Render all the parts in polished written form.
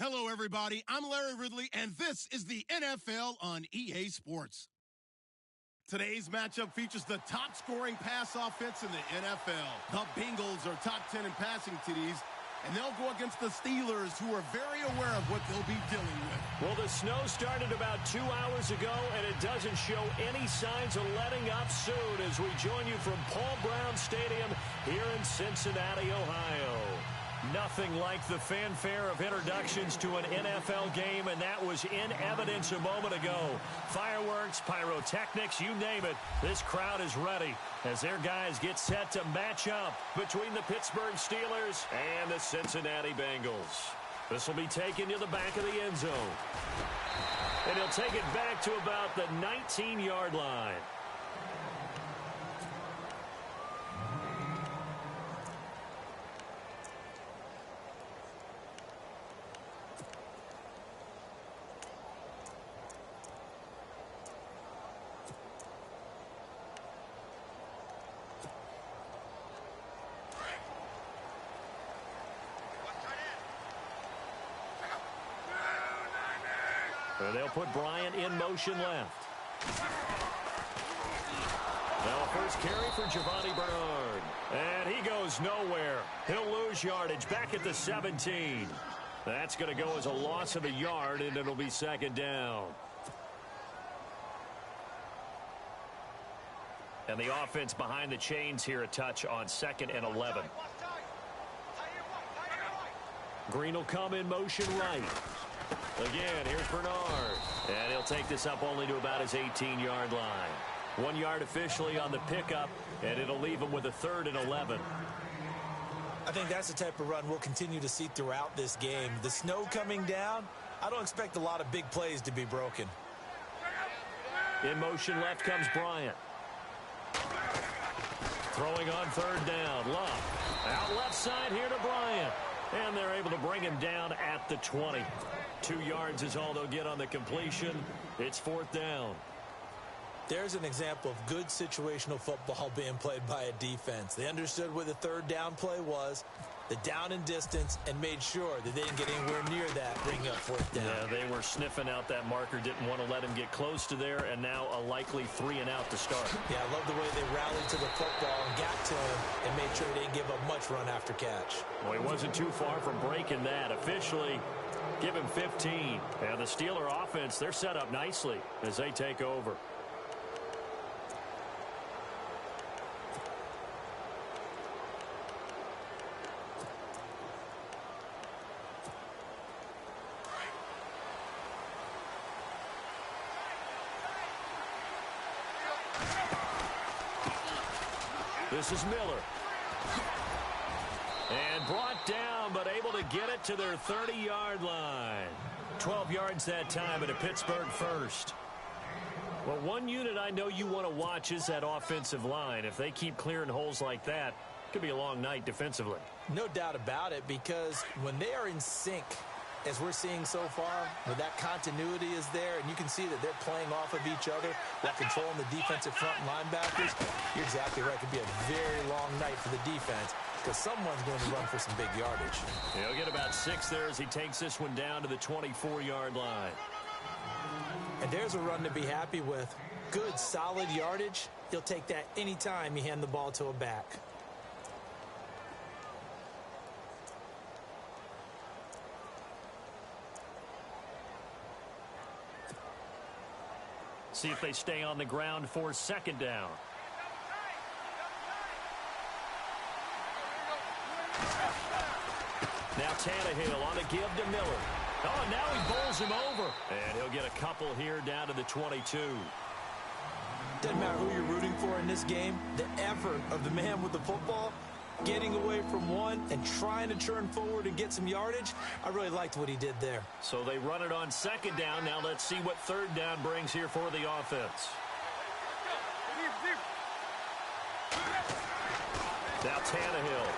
Hello, everybody. I'm Larry Ridley, and this is the NFL on EA Sports. Today's matchup features the top-scoring pass offense in the NFL. The Bengals are top 10 in passing TDs, and they'll go against the Steelers, who are very aware of what they'll be dealing with. Well, the snow started about 2 hours ago, and it doesn't show any signs of letting up soon as we join you from Paul Brown Stadium here in Cincinnati, Ohio. Nothing like the fanfare of introductions to an NFL game, and that was in evidence a moment ago. Fireworks, pyrotechnics, you name it. This crowd is ready as their guys get set to match up between the Pittsburgh Steelers and the Cincinnati Bengals. This will be taken to the back of the end zone. And he'll take it back to about the 19-yard line. And they'll put Bryant in motion left. Now first carry for Giovanni Bernard. And he goes nowhere. He'll lose yardage back at the 17. That's going to go as a loss of a yard, and it'll be second down. And the offense behind the chains here a touch on 2nd and 11. Green will come in motion right. Again, here's Bernard. And he'll take this up only to about his 18-yard line. 1 yard officially on the pickup, and it'll leave him with a 3rd and 11. I think that's the type of run we'll continue to see throughout this game. The snow coming down, I don't expect a lot of big plays to be broken. In motion left comes Bryant. Throwing on 3rd down. Love. Out left side here to Bryant. And they're able to bring him down at the 20. 2 yards is all they'll get on the completion. It's 4th down. There's an example of good situational football being played by a defense. They understood where the 3rd down play was, the down and distance, and made sure that they didn't get anywhere near that, bringing up 4th down. Yeah, they were sniffing out that marker, didn't want to let him get close to there, and now a likely 3 and out to start. Yeah, I love the way they rallied to the football and got to him and made sure they didn't give up much run after catch. Well, he wasn't too far from breaking that. Officially, give him 15. And the Steeler offense, they're set up nicely as they take over. This is Miller. And brought down, but able to get it to their 30-yard line. 12 yards that time and a Pittsburgh first. Well, one unit I know you want to watch is that offensive line. If they keep clearing holes like that, it could be a long night defensively. No doubt about it, because when they are in sync, as we're seeing so far, where that continuity is there, and you can see that they're playing off of each other while controlling the defensive front linebackers, you're exactly right. It could be a very long night for the defense because someone's going to run for some big yardage. He'll get about 6 there as he takes this one down to the 24-yard line. And there's a run to be happy with. Good, solid yardage. He'll take that anytime you hand the ball to a back. See if they stay on the ground for 2nd down. Now Tannehill on a give to Miller. Oh, now he bowls him over. And he'll get a couple here down to the 22. Doesn't matter who you're rooting for in this game. The effort of the man with the football, getting away from one and trying to turn forward and get some yardage, I really liked what he did there. So they run it on 2nd down. Now let's see what 3rd down brings here for the offense. Now Tannehill.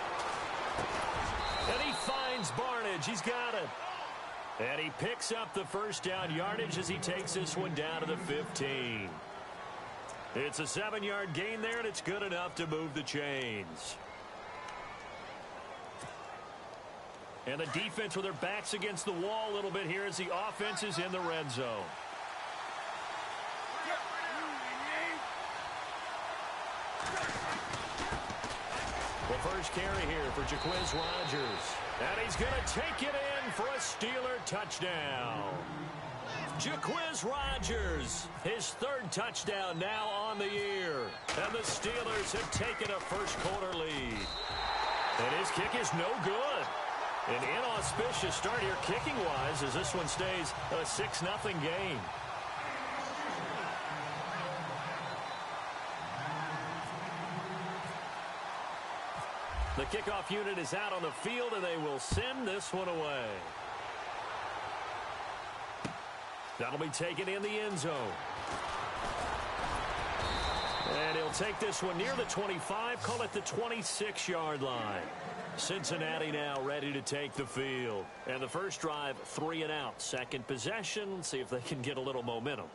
And he finds Barnage. He's got it. And he picks up the 1st down yardage as he takes this one down to the 15. It's a 7-yard gain there, and it's good enough to move the chains. And the defense with their backs against the wall a little bit here as the offense is in the red zone. The first carry here for Jaquiz Rogers. And he's going to take it in for a Steeler touchdown. Jaquiz Rogers, his third touchdown now on the year. And the Steelers have taken a first-quarter lead. And his kick is no good. An inauspicious start here kicking-wise as this one stays a 6-0 game. The kickoff unit is out on the field, and they will send this one away. That'll be taken in the end zone. And he'll take this one near the 25, call it the 26-yard line. Cincinnati now ready to take the field. And the first drive, 3 and out. Second possession, see if they can get a little momentum.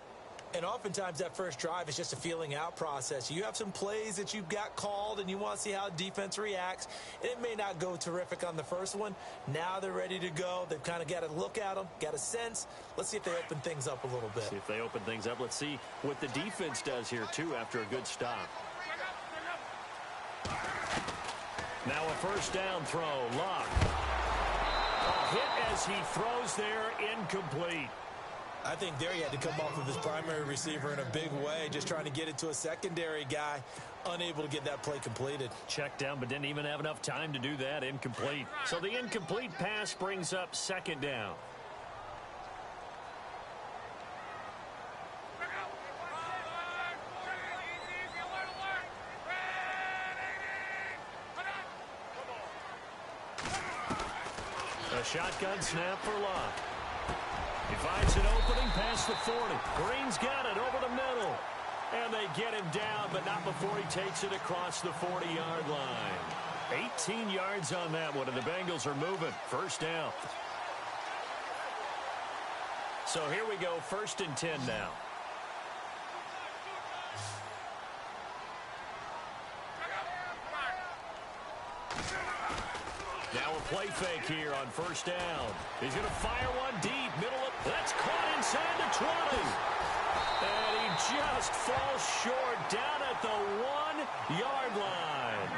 And oftentimes that first drive is just a feeling out process. You have some plays that you've got called and you want to see how defense reacts. And it may not go terrific on the first one. Now they're ready to go. They've kind of got to look at them, got a sense. Let's see if they open things up a little bit. See if they open things up. Let's see what the defense does here, too, after a good stop. Now a first down throw. Luck. A hit as he throws there, incomplete. I think there he had to come off of his primary receiver in a big way, just trying to get it to a secondary guy, unable to get that play completed. Checked down, but didn't even have enough time to do that. Incomplete. So the incomplete pass brings up second down. A shotgun snap for Luck. He finds an opening past the 40. Green's got it over the middle. And they get him down, but not before he takes it across the 40-yard line. 18 yards on that one, and the Bengals are moving. First down. So here we go, 1st and 10 now. Now a play fake here on first down. He's going to fire one deep, middle of, that's caught inside the 20. And he just falls short down at the 1-yard line.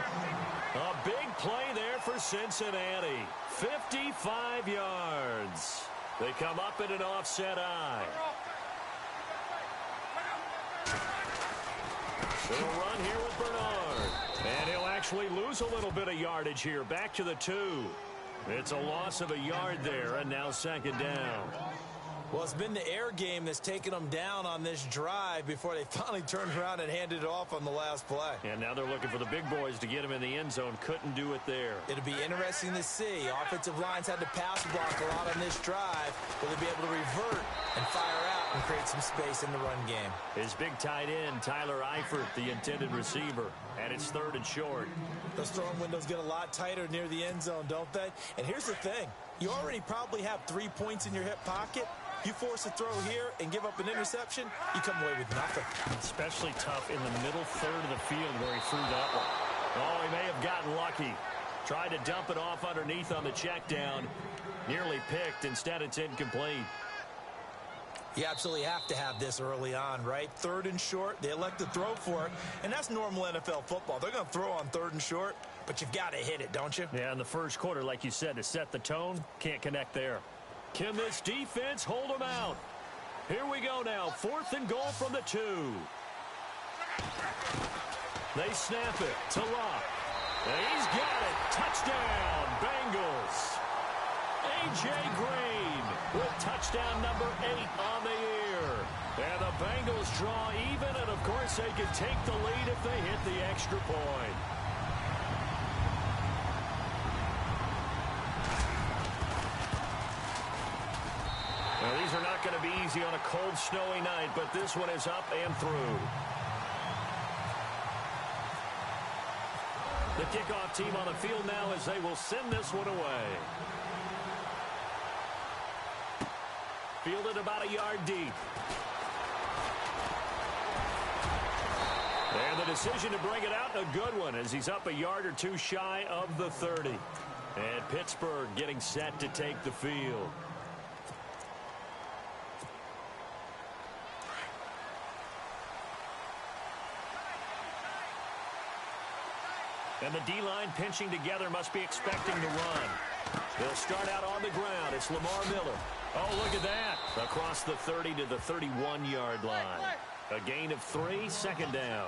A big play there for Cincinnati. 55 yards. They come up in an offset eye. They'll run here with Bernard. And he'll actually lose a little bit of yardage here. Back to the 2. It's a loss of a yard there, and now second down. Well, it's been the air game that's taken them down on this drive before they finally turned around and handed it off on the last play. And now they're looking for the big boys to get him in the end zone. Couldn't do it there. It'll be interesting to see. Offensive lines had to pass block a lot on this drive. Will they be able to revert and fire out and create some space in the run game? His big tight end, Tyler Eifert, the intended receiver. And it's 3rd and short. Those throwing windows get a lot tighter near the end zone, don't they? And here's the thing. You already probably have 3 points in your hip pocket. You force a throw here and give up an interception, you come away with nothing. Especially tough in the middle third of the field where he threw that one. Oh, he may have gotten lucky. Tried to dump it off underneath on the check down. Nearly picked. Instead, it's incomplete. You absolutely have to have this early on, right? 3rd and short, they elect to throw for it, and that's normal NFL football. They're going to throw on 3rd and short, but you've got to hit it, don't you? Yeah, in the first quarter, like you said, to set the tone, can't connect there. Can this defense hold them out? Here we go now, 4th and goal from the 2. They snap it to Luck. And he's got it. Touchdown, Bengals. A.J. Green with touchdown number 8 on the year. And the Bengals draw even, and of course they can take the lead if they hit the extra point. Now, these are not going to be easy on a cold, snowy night, but this one is up and through. The kickoff team on the field now as they will send this one away. Fielded about a yard deep. And the decision to bring it out, a good one, as he's up a yard or two shy of the 30. And Pittsburgh getting set to take the field. And the D-line pinching together, must be expecting to run. They'll start out on the ground. It's Lamar Miller. Oh, look at that. Across the 30 to the 31-yard line. A gain of 3, second down.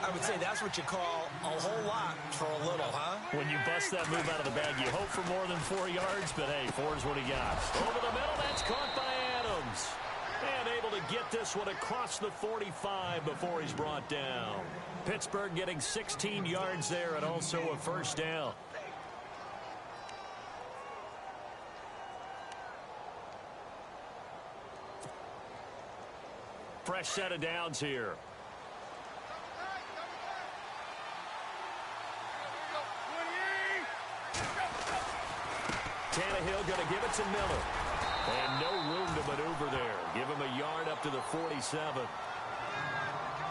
I would say that's what you call a whole lot for a little, huh? When you bust that move out of the bag, you hope for more than 4 yards, but hey, 4 is what he got. Over the middle, that's caught by Adams. And able to get this one across the 45 before he's brought down. Pittsburgh getting 16 yards there and also a first down. Fresh set of downs here. Tannehill going to give it to Miller. And no room to maneuver there. Give him a yard up to the 47.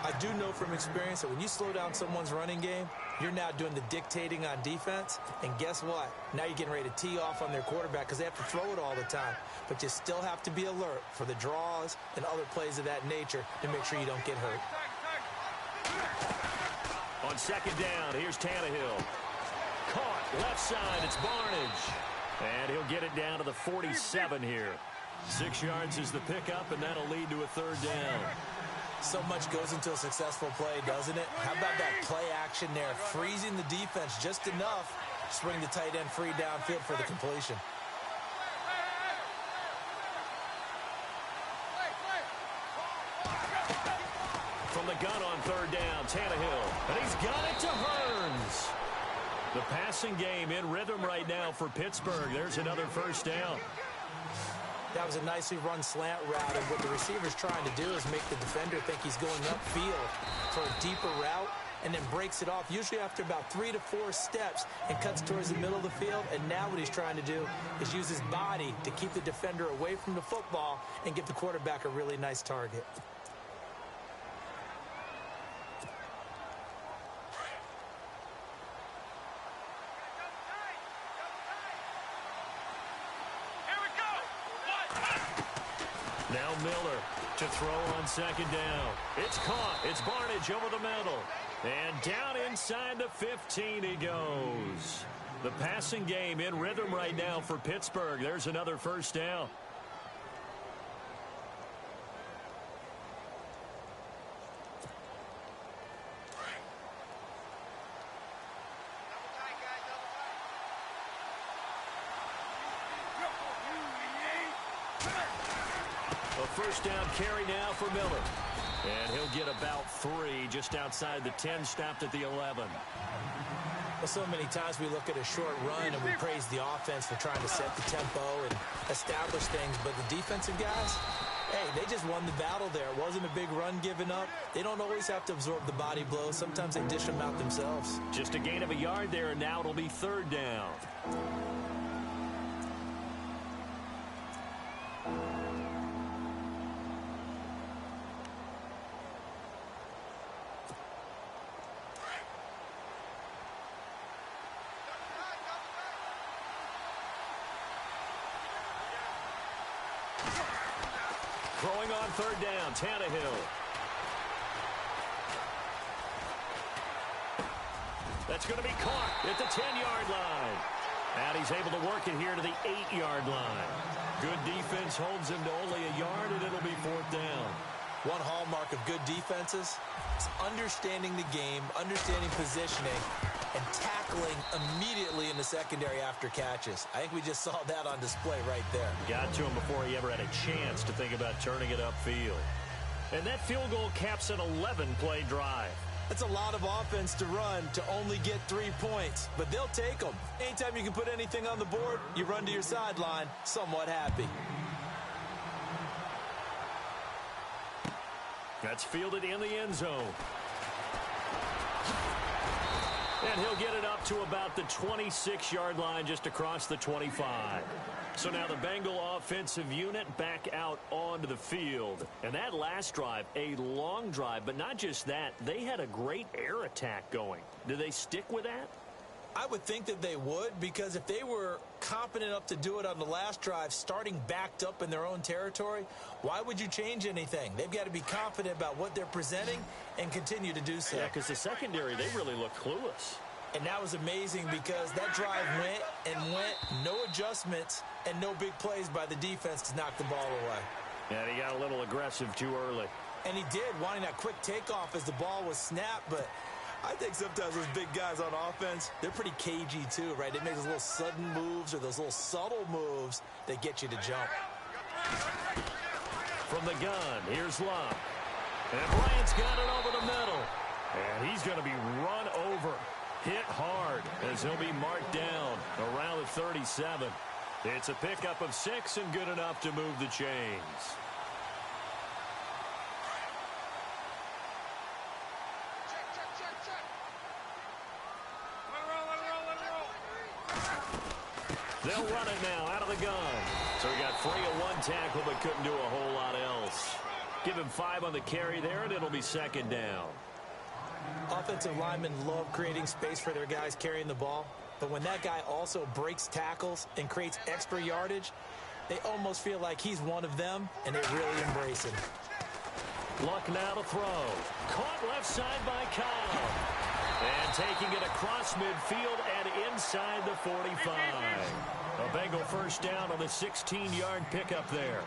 I do know from experience that when you slow down someone's running game, you're now doing the dictating on defense. And guess what? Now you're getting ready to tee off on their quarterback because they have to throw it all the time. But you still have to be alert for the draws and other plays of that nature to make sure you don't get hurt. On second down, here's Tannehill. Caught, left side, it's Barnage. And he'll get it down to the 47 here. 6 yards is the pickup, and that'll lead to a third down. So much goes into a successful play, doesn't it? How about that play action there? Freezing the defense just enough to bring the tight end free downfield for the completion. From the gun on third down, Tannehill. And he's got it to Hearns. The passing game in rhythm right now for Pittsburgh. There's another first down. That was a nicely run slant route, and what the receiver's trying to do is make the defender think he's going upfield for a deeper route and then breaks it off, usually after about 3 to 4 steps, and cuts towards the middle of the field. And now what he's trying to do is use his body to keep the defender away from the football and give the quarterback a really nice target. Now Miller to throw on second down. It's caught. It's Barnage over the middle. And down inside the 15 he goes. The passing game in rhythm right now for Pittsburgh. There's another first down. First down carry now for Miller. And he'll get about 3 just outside the 10, stopped at the 11. Well, so many times we look at a short run and we praise the offense for trying to set the tempo and establish things. But the defensive guys, hey, they just won the battle there. It wasn't a big run given up. They don't always have to absorb the body blows. Sometimes they dish them out themselves. Just a gain of a yard there, and now it'll be third down. Throwing on third down, Tannehill. That's going to be caught at the 10-yard line. And he's able to work it here to the 8-yard line. Good defense holds him to only a yard, and it'll be fourth down. One hallmark of good defenses is understanding the game, understanding positioning, and tackling immediately in the secondary after catches. I think we just saw that on display right there. Got to him before he ever had a chance to think about turning it upfield. And that field goal caps an 11-play drive. That's a lot of offense to run to only get 3 points, but they'll take them. Anytime you can put anything on the board, you run to your sideline somewhat happy. That's fielded in the end zone. And he'll get it up to about the 26-yard line, just across the 25. So now the Bengal offensive unit back out onto the field. And that last drive, a long drive, but not just that. They had a great air attack going. Do they stick with that? I would think that they would, because if they were competent enough to do it on the last drive, starting backed up in their own territory, why would you change anything? They've got to be confident about what they're presenting and continue to do so. Yeah, because the secondary, they really look clueless. And that was amazing because that drive went and went, no adjustments and no big plays by the defense to knock the ball away. And he got a little aggressive too early. And he did, wanting that quick takeoff as the ball was snapped, but I think sometimes those big guys on offense, they're pretty cagey too, right? They make those little sudden moves or those little subtle moves that get you to jump. From the gun, here's Luck. And Bryant's got it over the middle. And he's going to be run over, hit hard, as he'll be marked down around the 37. It's a pickup of 6 and good enough to move the chains. They'll run it now out of the gun. So he got 3 on 1 tackle, but couldn't do a whole lot else. Give him 5 on the carry there, and it'll be 2nd down. Offensive linemen love creating space for their guys carrying the ball. But when that guy also breaks tackles and creates extra yardage, they almost feel like he's one of them, and they really embrace him. Luck now to throw. Caught left side by Kyle. And taking it across midfield and inside the 45. A Bengal first down on the 16-yard pickup there.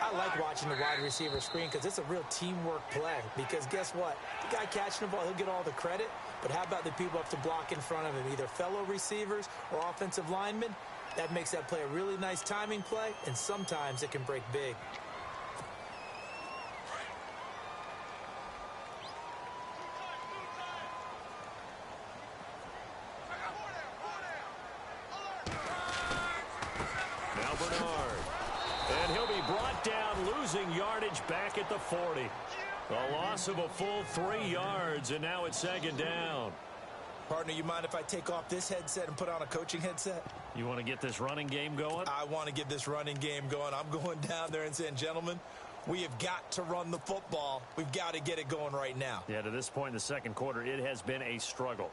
I like watching the wide receiver screen because it's a real teamwork play. Because guess what? The guy catching the ball, he'll get all the credit. But how about the people up to block in front of him, either fellow receivers or offensive linemen? That makes that play a really nice timing play, and sometimes it can break big. Now Bernard. And he'll be brought down, losing yardage back at the 40. A loss of a full 3 yards, and now it's 2nd down. Partner, you mind if I take off this headset and put on a coaching headset? You want to get this running game going? I want to get this running game going. I'm going down there and saying, gentlemen, we have got to run the football. We've got to get it going right now. Yeah, to this point in the 2nd quarter, it has been a struggle.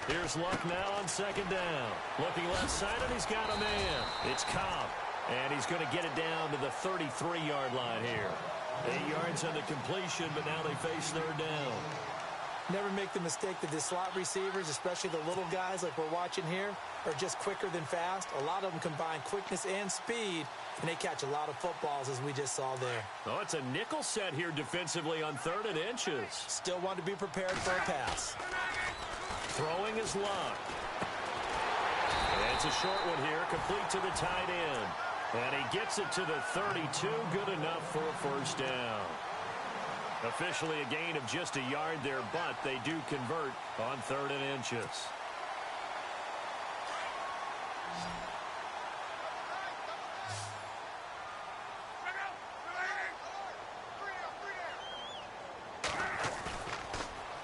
Here's Luck now on 2nd down. Looking left side, and he's got a man. It's Cobb, and he's going to get it down to the 33-yard line here. 8 yards on the completion, but now they face 3rd down. Never make the mistake that the slot receivers, especially the little guys like we're watching here, are just quicker than fast. A lot of them combine quickness and speed, and they catch a lot of footballs, as we just saw there. Oh, it's a nickel set here defensively on 3rd and inches. Still want to be prepared for a pass. Throwing is Luck. And it's a short one here, complete to the tight end. And he gets it to the 32, good enough for a 1st down. Officially a gain of just a yard there, but they do convert on 3rd and inches.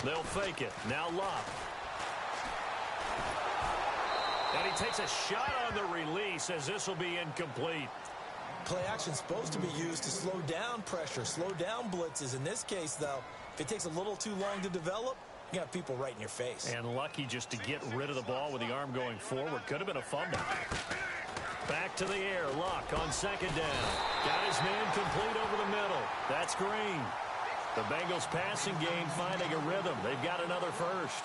They'll fake it. Now Luck. And he takes a shot on the release as this will be incomplete. Play action's supposed to be used to slow down pressure, slow down blitzes. In this case, though, if it takes a little too long to develop, you got people right in your face. And lucky just to get rid of the ball with the arm going forward. Could have been a fumble. Back to the air. Luck on 2nd down. Got his man complete over the middle. That's Green. The Bengals passing game finding a rhythm. They've got another first.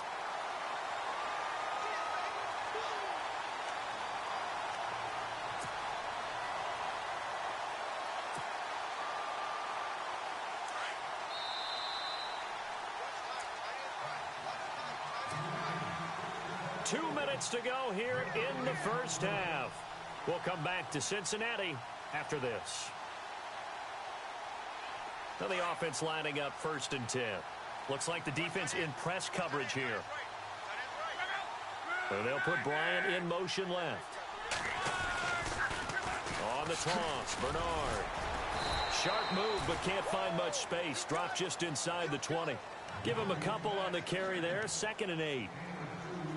Two minutes to go here in the first half. We'll come back to Cincinnati after this. Now the offense lining up 1st and 10. Looks like the defense in press coverage here. So they'll put Bryant in motion left. On the toss, Bernard. Sharp move, but can't find much space. Dropped just inside the 20. Give him a couple on the carry there. 2nd and 8.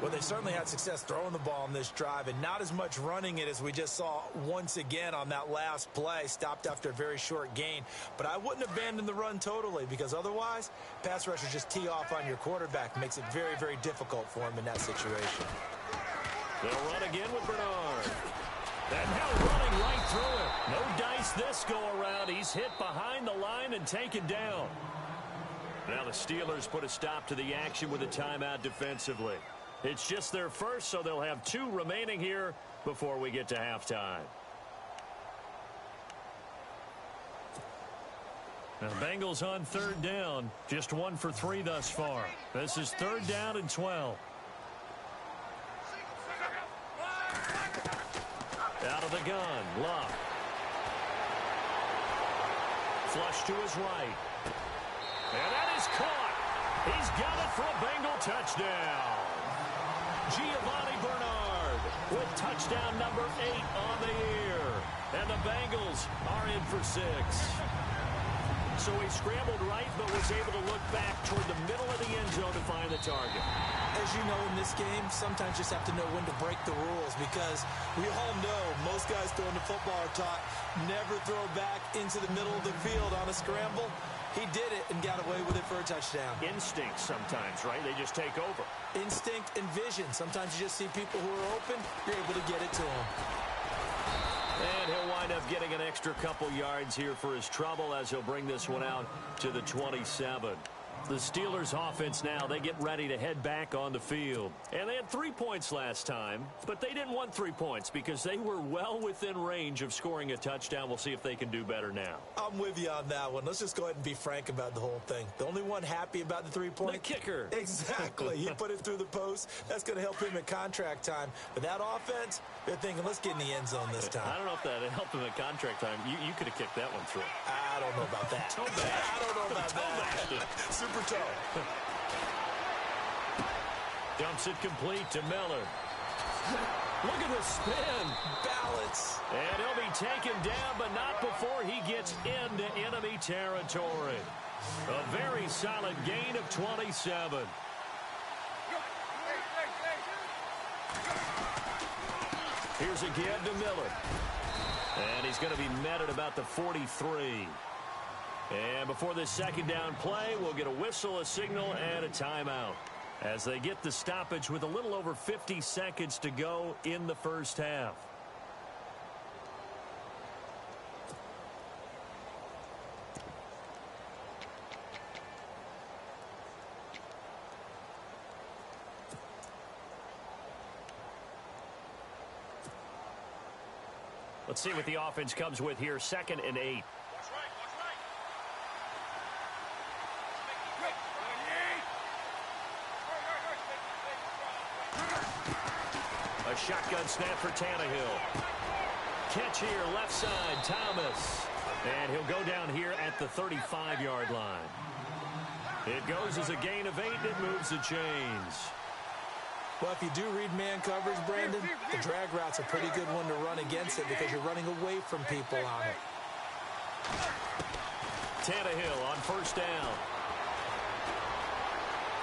Well, they certainly had success throwing the ball in this drive and not as much running it as we just saw once again on that last play. Stopped after a very short gain. But I wouldn't abandon the run totally because otherwise, pass rushers just tee off on your quarterback. Makes it very, very difficult for him in that situation. They'll run again with Bernard. And now running right through it. No dice this go-around. He's hit behind the line and taken down. Now the Steelers put a stop to the action with a timeout defensively. It's just their first, so they'll have 2 remaining here before we get to halftime. Now, Bengals on 3rd down. Just 1 for 3 thus far. This is 3rd down and 12. Out of the gun, Luck. Flush to his right. And that is caught. He's got it for a Bengal touchdown. Giovanni Bernard with touchdown number 8 on the year. And the Bengals are in for 6. So he scrambled right, but was able to look back toward the middle of the end zone to find the target. As you know, in this game, sometimes you just have to know when to break the rules because we all know most guys throwing the football are taught never throw back into the middle of the field on a scramble. He did it and got away with it for a touchdown. Instinct sometimes, right? They just take over. Instinct and vision. Sometimes you just see people who are open, you're able to get it to them. And he'll wind up getting an extra couple yards here for his trouble as he'll bring this one out to the 27. The Steelers offense now, they get ready to head back on the field. And they had 3 points last time, but they didn't want 3 points because they were well within range of scoring a touchdown. We'll see if they can do better now. I'm with you on that one. Let's just go ahead and be frank about the whole thing. The only one happy about the 3 points? The kicker. Exactly. He put it through the post. That's going to help him at contract time. But that offense, they're thinking, let's get in the end zone this time. I don't know if that helped him at contract time. You could have kicked that one through. I don't know about that. I don't know about that. Super toe. Dumps it complete to Miller. Look at the spin. Balance. And he'll be taken down, but not before he gets into enemy territory. A very solid gain of 27. Here's again to Miller. And he's going to be met at about the 43. And before this second down play, we'll get a whistle, a signal, and a timeout as they get the stoppage with a little over 50 seconds to go in the first half. Let's see what the offense comes with here. 2nd and 8. A shotgun snap for Tannehill. Catch here, left side, Thomas. And he'll go down here at the 35-yard line. It goes as a gain of 8. It moves the chains. Well, if you do read man coverage, Brandon, the drag route's a pretty good one to run against it because you're running away from people on it. Tannehill on first down.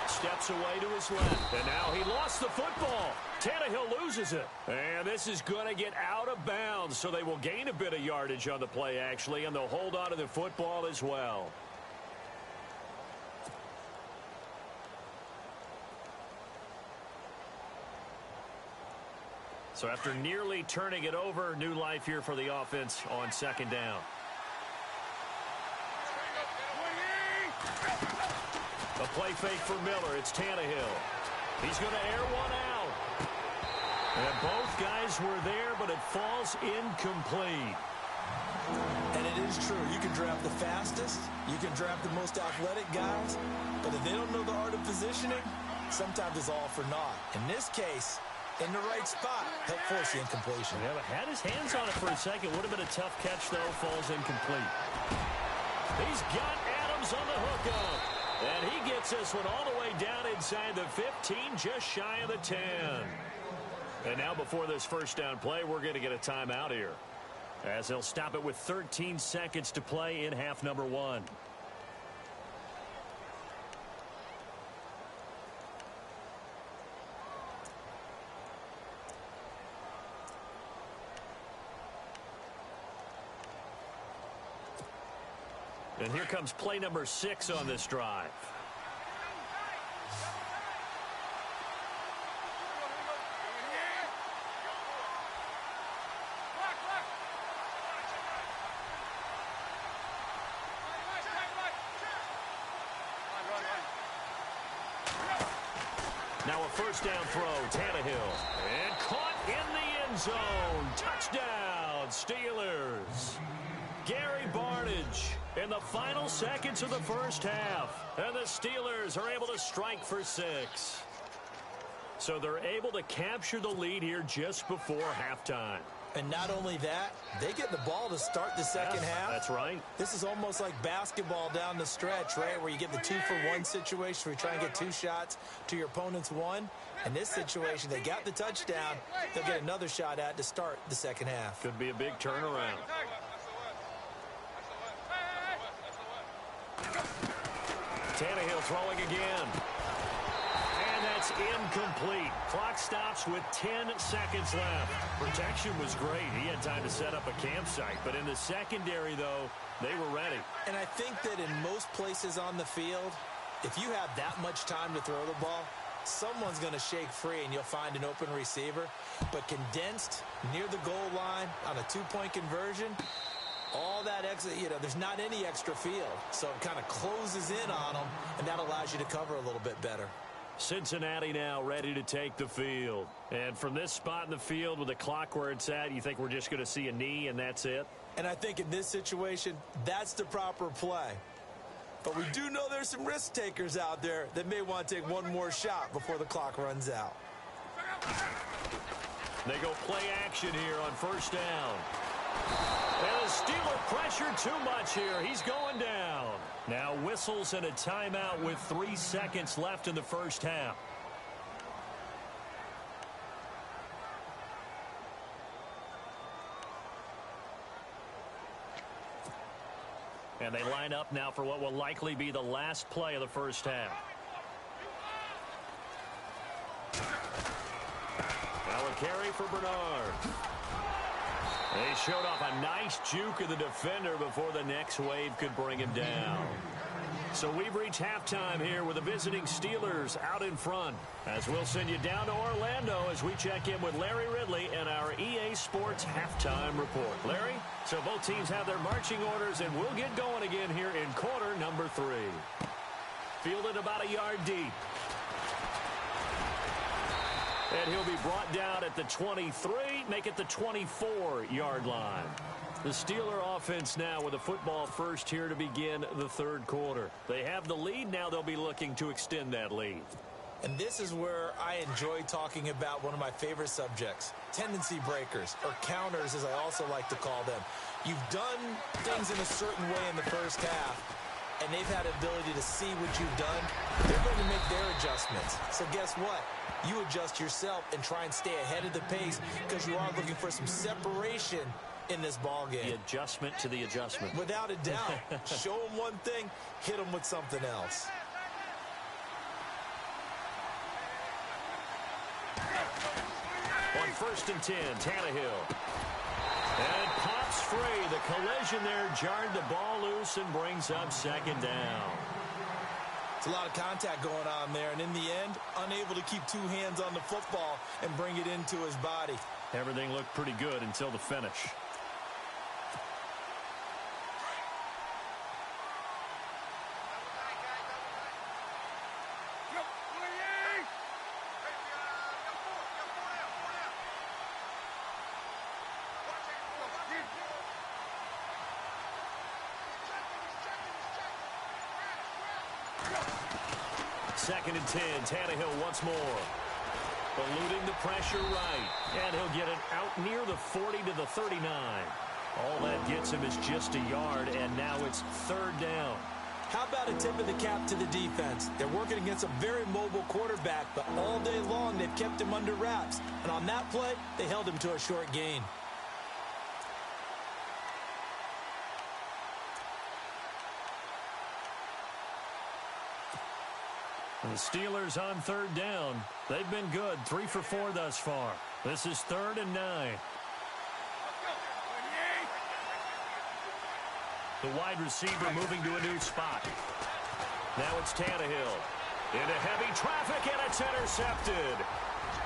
Steps away to his left. And now he lost the football. Tannehill loses it. And this is going to get out of bounds, so they will gain a bit of yardage on the play, actually, and they'll hold on to the football as well. So after nearly turning it over, new life here for the offense on second down. A play fake for Miller. It's Tannehill. He's going to air one out. And both guys were there, but it falls incomplete. And it is true. You can draft the fastest. You can draft the most athletic guys. But if they don't know the art of positioning, sometimes it's all for naught. In this case, in the right spot, help force the incompletion. Yeah, but had his hands on it for a second. Would have been a tough catch, though. Falls incomplete. He's got Adams on the hookup. And he gets this one all the way down inside the 15, just shy of the 10. And now before this first down play, we're going to get a timeout here, as they'll stop it with 13 seconds to play in half number 1. And here comes play number 6 on this drive. Now a first down throw, Tannehill. And caught in the end zone. Touchdown, Steelers. Gary Barnidge in the final seconds of the first half. And the Steelers are able to strike for 6. So they're able to capture the lead here just before halftime. And not only that, they get the ball to start the second half. That's right. This is almost like basketball down the stretch, right, where you get the 2-for-1 situation where you try and get 2 shots to your opponent's 1. In this situation, they got the touchdown. They'll get another shot at to start the second half. Could be a big turnaround. Tannehill throwing again. And that's incomplete. Clock stops with 10 seconds left. Protection was great. He had time to set up a campsite. But in the secondary, though, they were ready. And I think that in most places on the field, if you have that much time to throw the ball, someone's going to shake free and you'll find an open receiver. But condensed near the goal line on a 2-point conversion, all that extra, there's not any extra field. So it kind of closes in on them, and that allows you to cover a little bit better. Cincinnati now ready to take the field. And from this spot in the field with the clock where it's at, you think we're just going to see a knee and that's it? And I think in this situation, that's the proper play. But we do know there's some risk takers out there that may want to take one more shot before the clock runs out. They go play action here on first down. And the Steeler pressure too much here. He's going down. Now whistles and a timeout with 3 seconds left in the first half. And they line up now for what will likely be the last play of the first half. Now a carry for Bernard. They showed off a nice juke of the defender before the next wave could bring him down. So we've reached halftime here with the visiting Steelers out in front. As we'll send you down to Orlando as we check in with Larry Ridley and our EA Sports halftime report. Larry, so both teams have their marching orders, and we'll get going again here in quarter number 3. Fielded about a yard deep. And he'll be brought down at the 23, make it the 24-yard line. The Steeler offense now with the football first here to begin the third quarter. They have the lead. Now they'll be looking to extend that lead. And this is where I enjoy talking about one of my favorite subjects, tendency breakers, or counters as I also like to call them. You've done things in a certain way in the first half, and they've had the ability to see what you've done. They're going to make their adjustments. So guess what? You adjust yourself and try and stay ahead of the pace because you are looking for some separation in this ball game. The adjustment to the adjustment. Without a doubt. Show them one thing, hit them with something else. On first and 10, Tannehill. And pops free. The collision there jarred the ball loose and brings up second down. It's a lot of contact going on there, and in the end, unable to keep 2 hands on the football and bring it into his body. Everything looked pretty good until the finish. Second and 10, Tannehill once more. Eluding the pressure right. And he'll get it out near the 40 to the 39. All that gets him is just a yard, and now it's third down. How about a tip of the cap to the defense? They're working against a very mobile quarterback, but all day long they've kept him under wraps. And on that play, they held him to a short gain. The Steelers on third down. They've been good, 3 for 4 thus far. This is 3rd and 9. The wide receiver moving to a new spot. Now it's Tannehill. Into heavy traffic, and it's intercepted.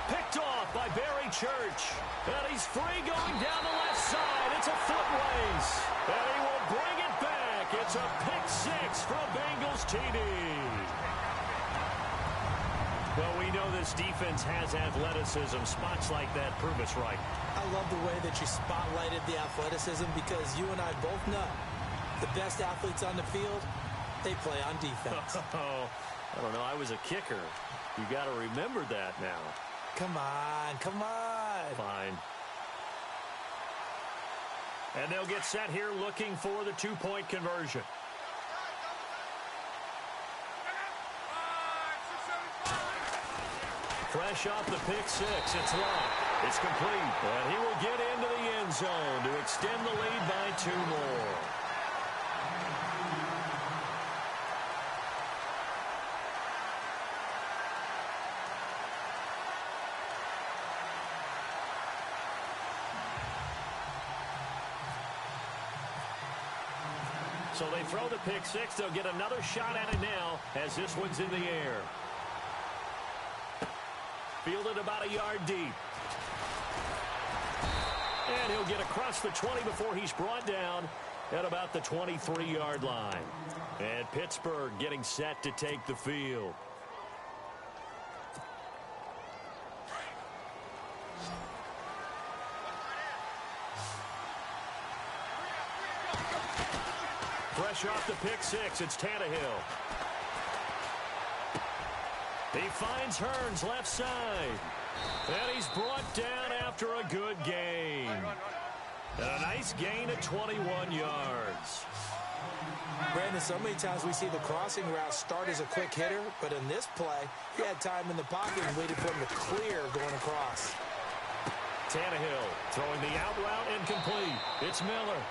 Picked off by Barry Church. And he's free going down the left side. It's a foot race. And he will bring it back. It's a pick six for a Bengals TD. Well, we know this defense has athleticism. Spots like that prove us right. I love the way that you spotlighted the athleticism because you and I both know the best athletes on the field, they play on defense. I don't know. I was a kicker. You got to remember that now. Come on, come on. Fine. And they'll get set here looking for the two-point conversion. Fresh off the pick six, it's long. It's complete, and he will get into the end zone to extend the lead by 2 more. So they throw the pick six. They'll get another shot at it now as this one's in the air. Fielded about a yard deep. And he'll get across the 20 before he's brought down at about the 23-yard line. And Pittsburgh getting set to take the field. Fresh off the pick six, it's Tannehill. He finds Hearns left side. And he's brought down after a good gain. And a nice gain of 21 yards. Brandon, so many times we see the crossing route start as a quick hitter, but in this play, he had time in the pocket and waited for him to clear going across. Tannehill throwing the out route incomplete. It's Miller.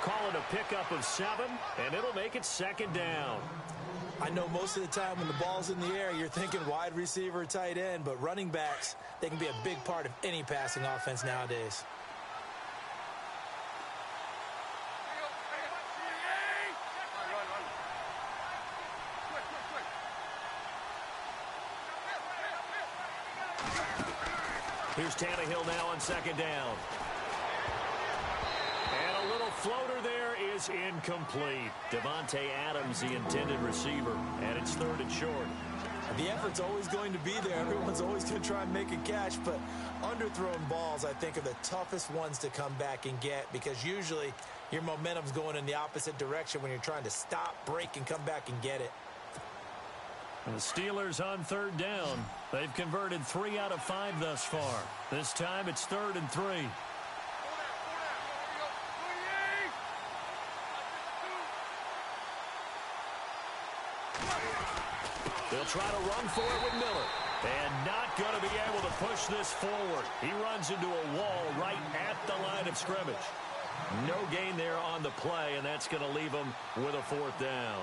Call it a pickup of 7, and it'll make it second down. I know most of the time when the ball's in the air, you're thinking wide receiver, tight end, but running backs, they can be a big part of any passing offense nowadays. Here's Tannehill now on second down. And a little floater there is incomplete. Devontae Adams, the intended receiver, and it's 3rd and short. The effort's always going to be there. Everyone's always going to try and make a catch, but underthrown balls, I think, are the toughest ones to come back and get because usually your momentum's going in the opposite direction when you're trying to stop, break, and come back and get it. And the Steelers on 3rd down. They've converted 3 out of 5 thus far. This time it's 3rd and 3. They'll try to run for it with Miller. And not going to be able to push this forward. He runs into a wall right at the line of scrimmage. No gain there on the play, and that's going to leave him with a 4th down.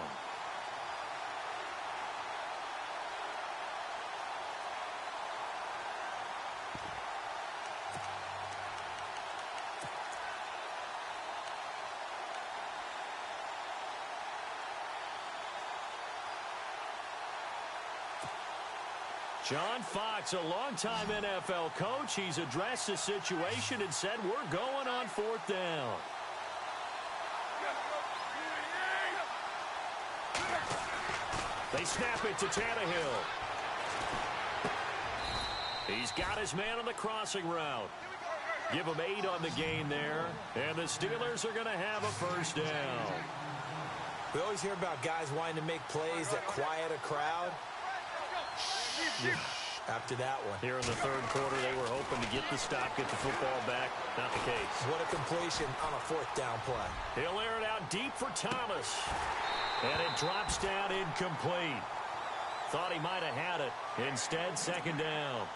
John Fox, a longtime NFL coach, he's addressed the situation and said, we're going on 4th down. They snap it to Tannehill. He's got his man on the crossing route. Give him 8 on the gain there, and the Steelers are going to have a 1st down. We always hear about guys wanting to make plays that quiet a crowd. After that one. Here in the 3rd quarter, they were hoping to get the stop, get the football back. Not the case. What a completion on a 4th down play. He'll air it out deep for Thomas. And it drops down incomplete. Thought he might have had it. Instead, 2nd down.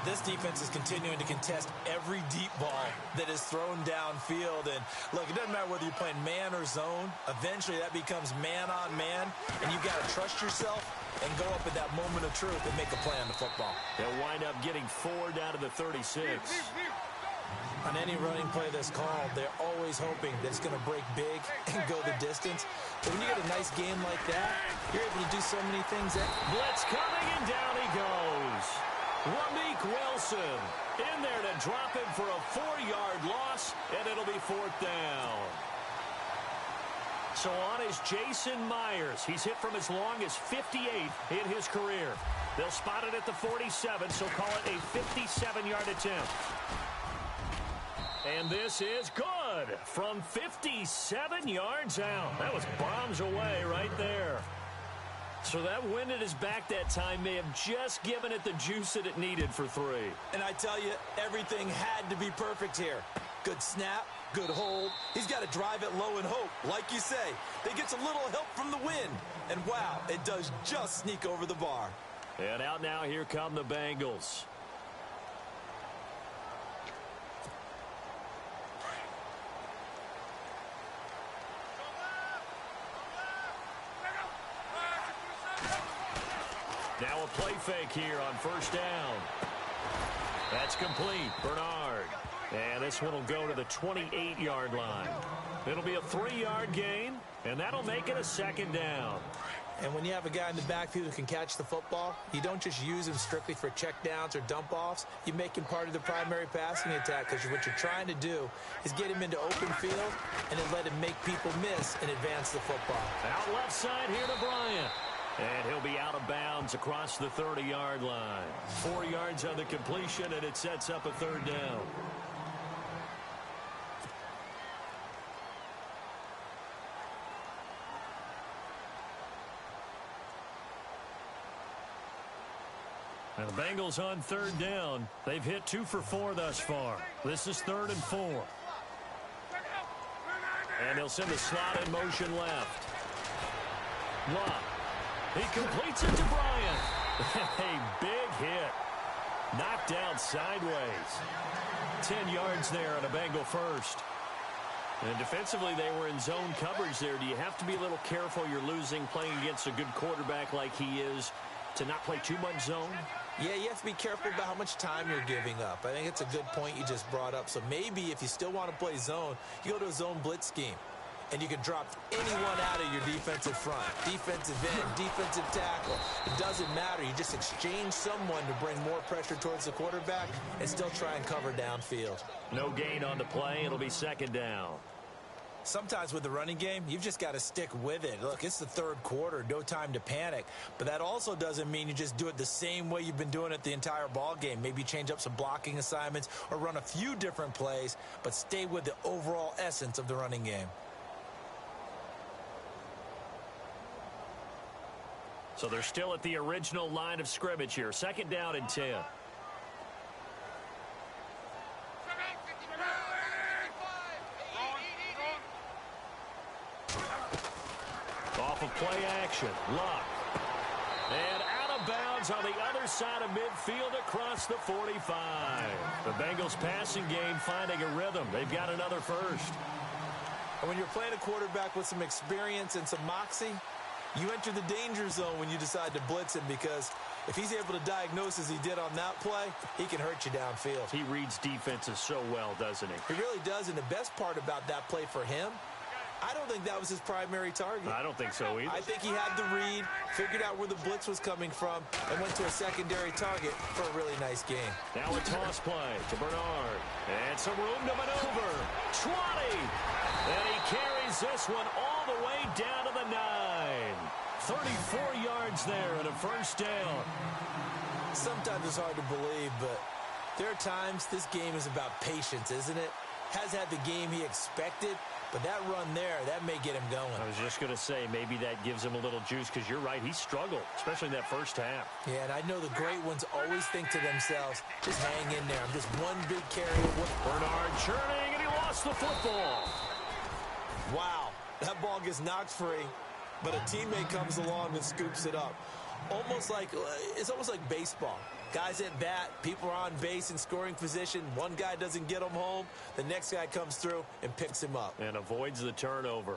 This defense is continuing to contest every deep ball that is thrown downfield. And, look, it doesn't matter whether you're playing man or zone. Eventually, that becomes man-on-man, and you've got to trust yourself and go up at that moment of truth and make a play on the football. They'll wind up getting 4 down to the 36. On any running play that's called, they're always hoping that it's going to break big and go the distance. But when you get a nice game like that, you're able to do so many things. Blitz coming, and down he goes. Ramik Wilson in there to drop him for a 4-yard loss, and it'll be 4th down. So on is Jason Myers. He's hit from as long as 58 in his career. They'll spot it at the 47, so call it a 57-yard attempt. And this is good from 57 yards out. That was bombs away right there. So that wind at his back that time may have just given it the juice that it needed for 3. And I tell you, everything had to be perfect here. Good snap, good hold. He's got to drive it low and hope. Like you say, they gets a little help from the wind. And wow, it does just sneak over the bar. And out now, here come the Bengals. Now a play fake here on 1st down. That's complete. Bernard. And this one will go to the 28-yard line. It'll be a 3-yard gain, and that'll make it a 2nd down. And when you have a guy in the backfield who can catch the football, you don't just use him strictly for checkdowns or dump-offs. You make him part of the primary passing attack, because what you're trying to do is get him into open field and then let him make people miss and advance the football. Out left side here to Bryant. And he'll be out of bounds across the 30-yard line. 4 yards on the completion, and it sets up a 3rd down. And the Bengals on 3rd down. They've hit 2 for 4 thus far. This is 3rd and 4. And they'll send the slot in motion left. Love. He completes it to Bryant. A big hit. Knocked down sideways. 10 yards there on a Bengal first. And defensively, they were in zone coverage there. Do you have to be a little careful? You're losing playing against a good quarterback like he is to not play too much zone? Yeah, you have to be careful about how much time you're giving up. I think it's a good point you just brought up. So maybe if you still want to play zone, you go to a zone blitz scheme. And you can drop anyone out of your defensive front. Defensive end, defensive tackle. It doesn't matter. You just exchange someone to bring more pressure towards the quarterback and still try and cover downfield. No gain on the play. It'll be 2nd down. Sometimes with the running game, you've just got to stick with it. Look, it's the 3rd quarter, no time to panic. But that also doesn't mean you just do it the same way you've been doing it the entire ball game. Maybe change up some blocking assignments or run a few different plays, but stay with the overall essence of the running game. So they're still at the original line of scrimmage here. 2nd down and 10. Off of play action. Luck. And out of bounds on the other side of midfield across the 45. The Bengals passing game finding a rhythm. They've got another first. And when you're playing a quarterback with some experience and some moxie, you enter the danger zone when you decide to blitz him, because if he's able to diagnose as he did on that play, he can hurt you downfield. He reads defenses so well, doesn't he? He really does, and the best part about that play for him, I don't think that was his primary target. I don't think so either. I think he had the read, figured out where the blitz was coming from, and went to a secondary target for a really nice game. Now a toss play to Bernard. And some room to maneuver. 20. And he carries this one all the way down to the 9. 34 yards there and a 1st down. Sometimes it's hard to believe, but there are times this game is about patience, isn't it? Has had the game he expected, but that run there, that may get him going. I was just going to say, maybe that gives him a little juice, because you're right, he struggled, especially in that 1st half. Yeah, and I know the great ones always think to themselves, just hang in there. I'm just one big carry away. Bernard churning, and he lost the football. Wow, that ball gets knocked free, but a teammate comes along and scoops it up. It's almost like baseball. Guys at bat, people are on base in scoring position. One guy doesn't get him home. The next guy comes through and picks him up. And avoids the turnover.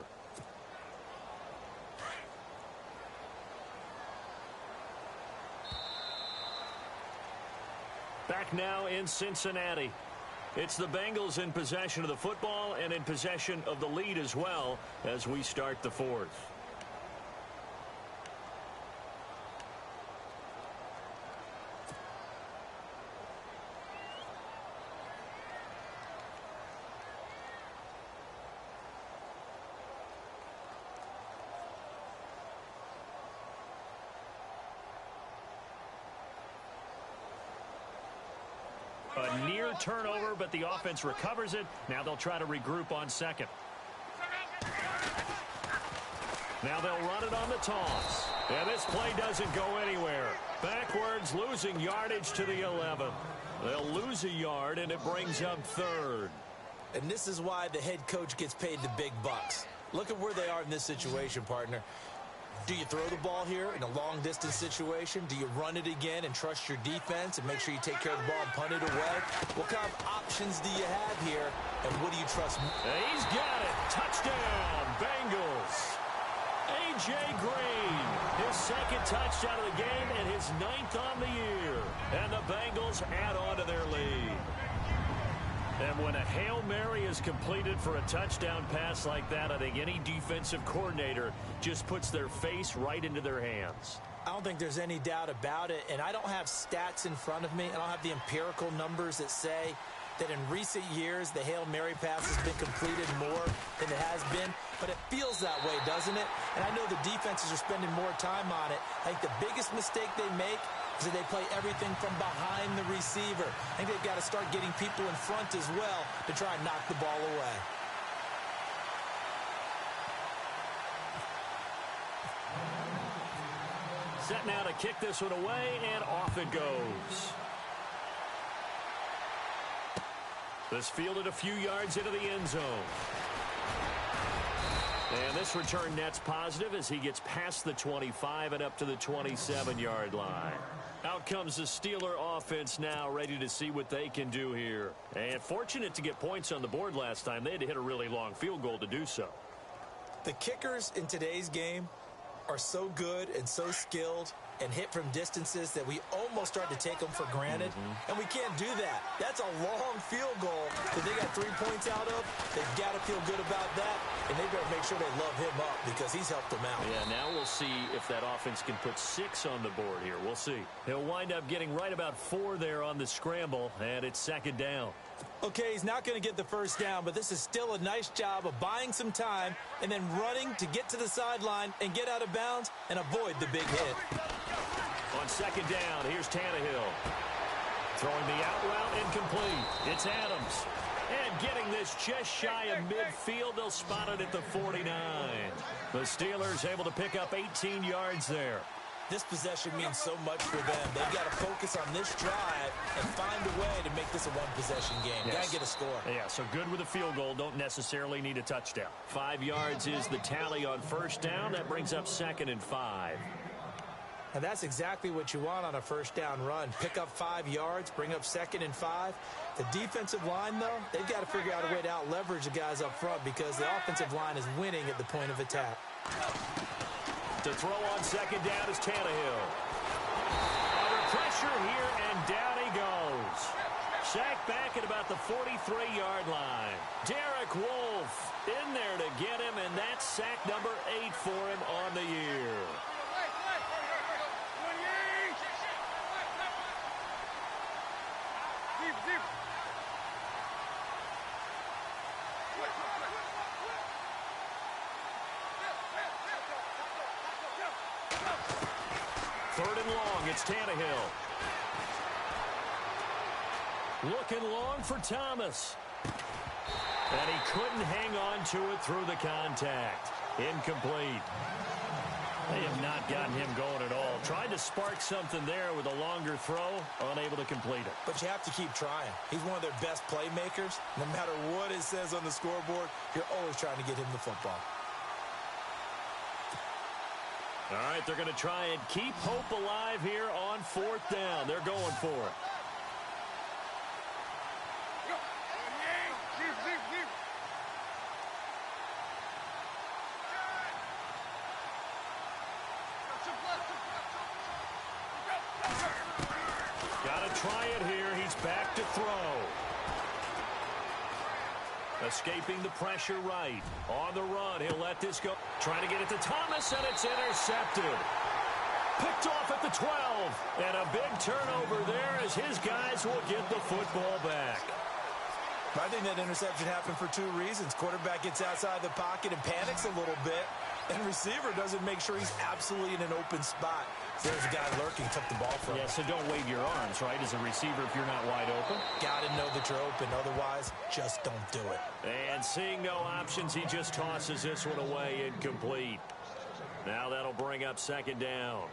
Back now in Cincinnati. It's the Bengals in possession of the football and in possession of the lead as well as we start the fourth. A near turnover, but the offense recovers it. Now they'll try to regroup on second. Now they'll run it on the toss. And this play doesn't go anywhere. Backwards, losing yardage to the 11. They'll lose a yard, and it brings up third. And this is why the head coach gets paid the big bucks. Look at where they are in this situation, partner. Do you throw the ball here in a long-distance situation? Do you run it again and trust your defense and make sure you take care of the ball and punt it away? What kind of options do you have here, and what do you trust? He's got it. Touchdown, Bengals. A.J. Green, his second touchdown of the game and his 9th on the year. And the Bengals add on to their lead. And when a Hail Mary is completed for a touchdown pass like that, I think any defensive coordinator just puts their face right into their hands. I don't think there's any doubt about it, and I don't have stats in front of me. I don't have the empirical numbers that say that in recent years the Hail Mary pass has been completed more than it has been, but it feels that way, doesn't it? And I know the defenses are spending more time on it. I think the biggest mistake they make is that they play everything from behind the receiver. I think they've got to start getting people in front as well to try and knock the ball away. Set now to kick this one away, and off it goes. This fielded a few yards into the end zone. And this return net's positive as he gets past the 25 and up to the 27-yard line. Out comes the Steeler offense now, ready to see what they can do here. And fortunate to get points on the board last time. They had to hit a really long field goal to do so. The kickers in today's game are so good and so skilled and hit from distances that we almost start to take them for granted. And we can't do that. That's a long field goal that they got 3 points out of. They've got to feel good about that, and they better make sure they love him up because he's helped them out. Yeah, now we'll see if that offense can put 6 on the board here. We'll see. He'll wind up getting right about 4 there on the scramble, and it's second down. Okay, he's not going to get the first down, but this is still a nice job of buying some time and then running to get to the sideline and get out of bounds and avoid the big hit. On second down, here's Tannehill. Throwing the out route incomplete. It's Adams. And getting this just shy of midfield, they'll spot it at the 49. The Steelers able to pick up 18 yards there. This possession means so much for them. They've got to focus on this drive and find a way to make this a one-possession game. Yes. Got to get a score. Yeah, so good with a field goal. Don't necessarily need a touchdown. 5 yards is the tally on first down. That brings up 2nd and 5. And that's exactly what you want on a first down run. Pick up 5 yards, bring up 2nd and 5. The defensive line, though, they've got to figure out a way to out-leverage the guys up front because the offensive line is winning at the point of attack. To throw on second down is Tannehill. Under pressure here, and down he goes. Sacked back at about the 43-yard line. Derek Wolfe in there to get him, and that's sack number 8 for him on the year. Third and long, it's Tannehill. Looking long for Thomas. And he couldn't hang on to it through the contact. Incomplete. They have not gotten him going at all. Tried to spark something there with a longer throw, unable to complete it. But you have to keep trying. He's one of their best playmakers. No matter what it says on the scoreboard, you're always trying to get him the football. All right, they're going to try and keep hope alive here on 4th down. They're going for it. Got to try it here. He's back to throw. Escaping the pressure right. On the run, he'll let this go. Trying to get it to Thomas, and it's intercepted. Picked off at the 12. And a big turnover there as his guys will get the football back. I think that interception happened for two reasons. Quarterback gets outside the pocket and panics a little bit. And receiver doesn't make sure he's absolutely in an open spot. So there's a guy lurking, took the ball from him. Yeah, so don't wave your arms, right, as a receiver if you're not wide open. Got to know that you're open. Otherwise, just don't do it. And seeing no options, he just tosses this one away incomplete. Now that'll bring up second down.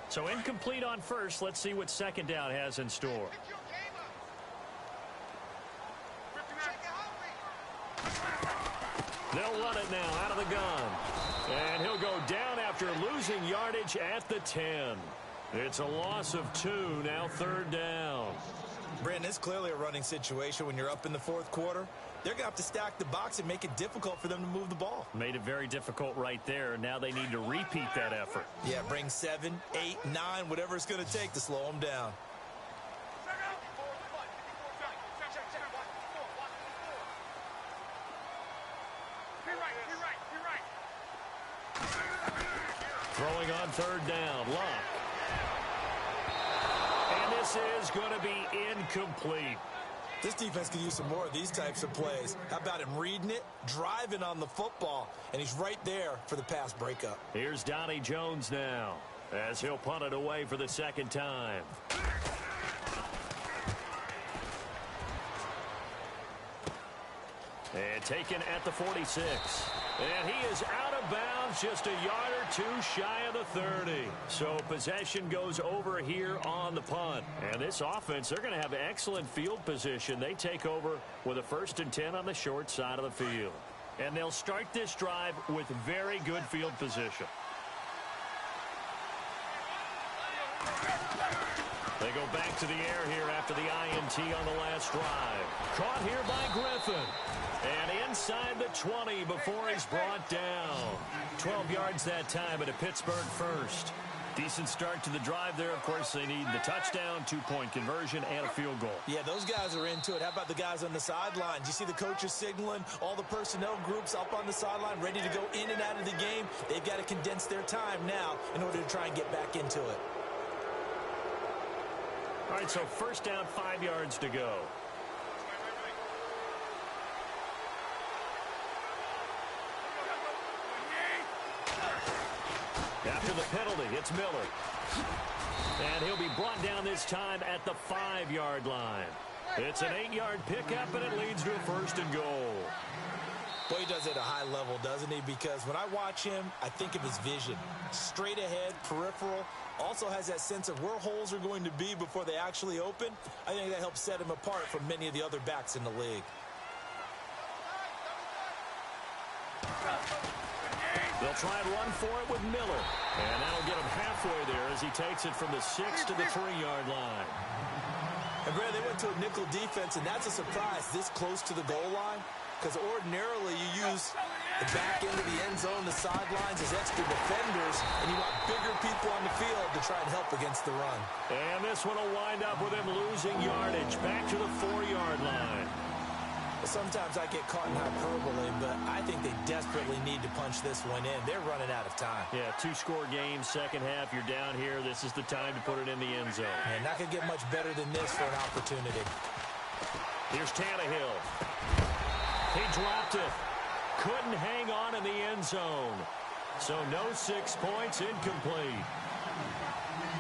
So incomplete on first. Let's see what second down has in store. They'll run it now out of the gun. And he'll go down after losing yardage at the 10. It's a loss of 2, now third down. Brandon, it's clearly a running situation when you're up in the fourth quarter. They're going to have to stack the box and make it difficult for them to move the ball. Made it very difficult right there. Now they need to repeat that effort. Yeah, bring 7, 8, 9, whatever it's going to take to slow them down. Throwing on third down, Luck. And this is going to be incomplete. This defense could use some more of these types of plays. How about him reading it, driving on the football, and he's right there for the pass breakup. Here's Donnie Jones now as he'll punt it away for the second time. And taken at the 46. And he is out of bounds just a yard or two shy of the 30. So possession goes over here on the punt. And this offense, they're going to have excellent field position. They take over with a 1st and 10 on the short side of the field. And they'll start this drive with very good field position. They go back to the air here after the INT on the last drive. Caught here by Griffin. And inside the 20 before he's brought down. 12 yards that time at a Pittsburgh first. Decent start to the drive there. Of course, they need the touchdown, 2-point conversion, and a field goal. Yeah, those guys are into it. How about the guys on the sidelines? You see the coaches signaling, all the personnel groups up on the sideline ready to go in and out of the game. They've got to condense their time now in order to try and get back into it. All right, so first down, 5 yards to go. After the penalty, it's Miller. And he'll be brought down this time at the 5-yard line. It's an 8-yard pickup, and it leads to a 1st and goal. Boy, he does it at a high level, doesn't he? Because when I watch him, I think of his vision. Straight ahead, peripheral. Also has that sense of where holes are going to be before they actually open. I think that helps set him apart from many of the other backs in the league. They'll try and run for it with Miller. And that'll get him halfway there as he takes it from the 6 to the 3-yard line. And Brad, they went to a nickel defense, and that's a surprise this close to the goal line. Because ordinarily you use the back end of the end zone, the sidelines as extra defenders, and you want bigger people on the field to try and help against the run. And this one will wind up with him losing yardage back to the 4-yard line. Sometimes I get caught in hyperbole, but I think they desperately need to punch this one in. They're running out of time. Yeah, 2-score game, second half. You're down here. This is the time to put it in the end zone. And not going to get much better than this for an opportunity. Here's Tannehill. He dropped it. Couldn't hang on in the end zone. So no 6 points, incomplete.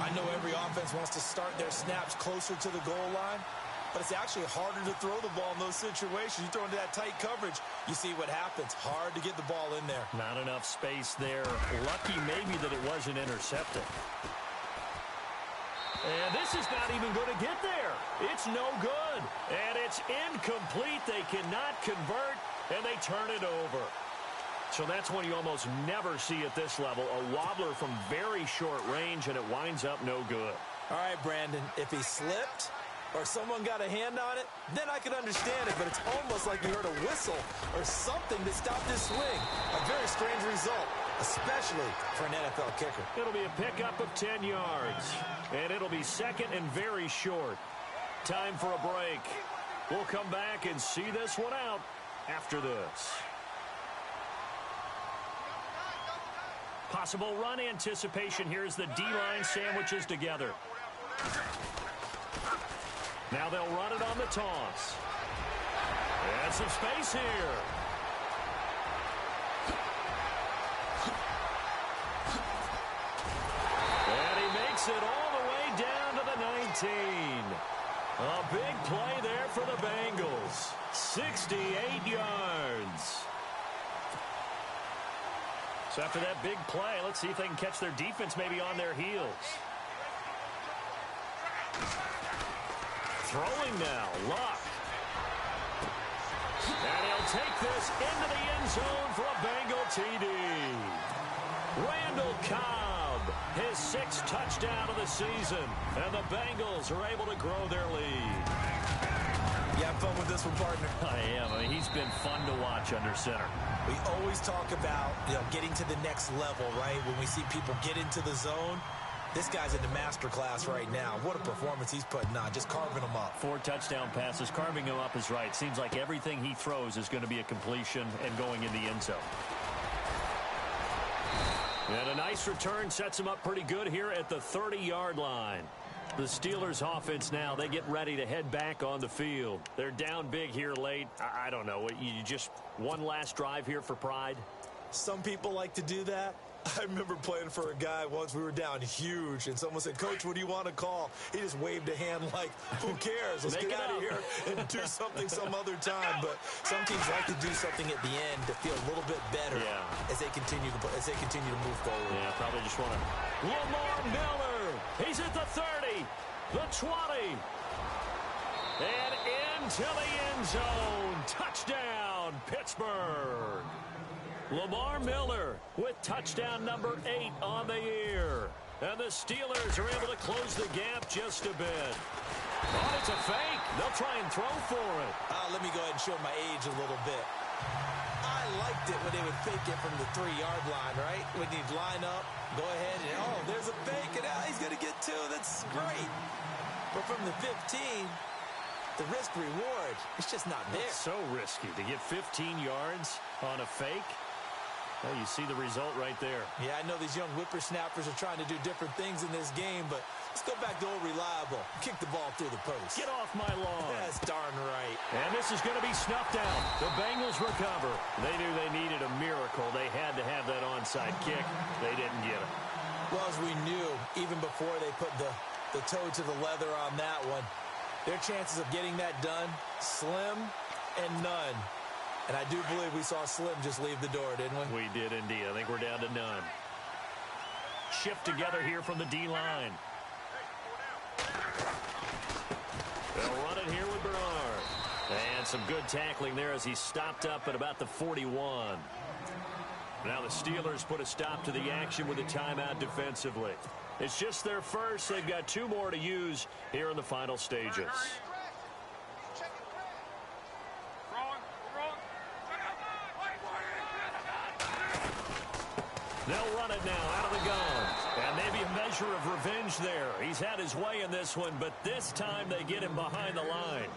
I know every offense wants to start their snaps closer to the goal line, but it's actually harder to throw the ball in those situations. You throw into that tight coverage, you see what happens. Hard to get the ball in there. Not enough space there. Lucky maybe that it wasn't intercepted. And this is not even going to get there. It's no good. And it's incomplete. They cannot convert, and they turn it over. So that's one you almost never see at this level. A wobbler from very short range, and it winds up no good. All right, Brandon, if he slipped or someone got a hand on it, then I could understand it. But it's almost like you heard a whistle or something that stopped his swing. A very strange result, especially for an NFL kicker. It'll be a pickup of 10 yards, and it'll be second and very short. Time for a break. We'll come back and see this one out after this. Possible run anticipation here as the D-line sandwiches together. Now they'll run it on the toss. And some space here. And he makes it all the way down to the 19. A big play there for the Bengals. 68 yards. So after that big play, let's see if they can catch their defense maybe on their heels. Throwing now, Luck. And he'll take this into the end zone for a Bengal TD. Randall Cobb, his 6th touchdown of the season. And the Bengals are able to grow their lead. You have fun with this one, partner? I am. I mean, he's been fun to watch under center. We always talk about, getting to the next level, right? When we see people get into the zone, this guy's in the master class right now. What a performance he's putting on, just carving them up. 4 touchdown passes. Carving him up is right. Seems like everything he throws is going to be a completion and going in the end zone. And a nice return sets him up pretty good here at the 30-yard line. The Steelers offense now, they get ready to head back on the field. They're down big here late. I don't know. You just one last drive here for pride? Some people like to do that. I remember playing for a guy once. We were down huge, and someone said, "Coach, what do you want to call?" He just waved a hand like, "Who cares? Let's get out of here and do something some other time." But some teams like to do something at the end to feel a little bit better as they continue to move forward. Yeah, probably just want to. Lamar Miller, he's at the 30, the 20, and into the end zone. Touchdown, Pittsburgh. Lamar Miller with touchdown number 8 on the year. And the Steelers are able to close the gap just a bit. Oh, it's a fake. They'll try and throw for it. Let me go ahead and show my age a little bit. I liked it when they would fake it from the 3-yard line, right? When you'd line up, go ahead, and there's a fake, and he's going to get 2. That's great. But from the 15, the risk-reward, it's just not there. It's so risky to get 15 yards on a fake. Well, you see the result right there. Yeah, I know these young whippersnappers are trying to do different things in this game, but let's go back to old reliable. Kick the ball through the post. Get off my lawn. That's darn right. And this is going to be snuffed out. The Bengals recover. They knew they needed a miracle. They had to have that onside kick. They didn't get it. Well, as we knew, even before they put the toe to the leather on that one, their chances of getting that done, slim and none. And I do believe we saw Slim just leave the door, didn't we? We did indeed. I think we're down to none. Shift together here from the D-line. They'll run it here with Bernard. And some good tackling there as he stopped up at about the 41. Now the Steelers put a stop to the action with a timeout defensively. It's just their first. They've got 2 more to use here in the final stages. They'll run it now out of the gun. And maybe a measure of revenge there. He's had his way in this one, but this time they get him behind the line.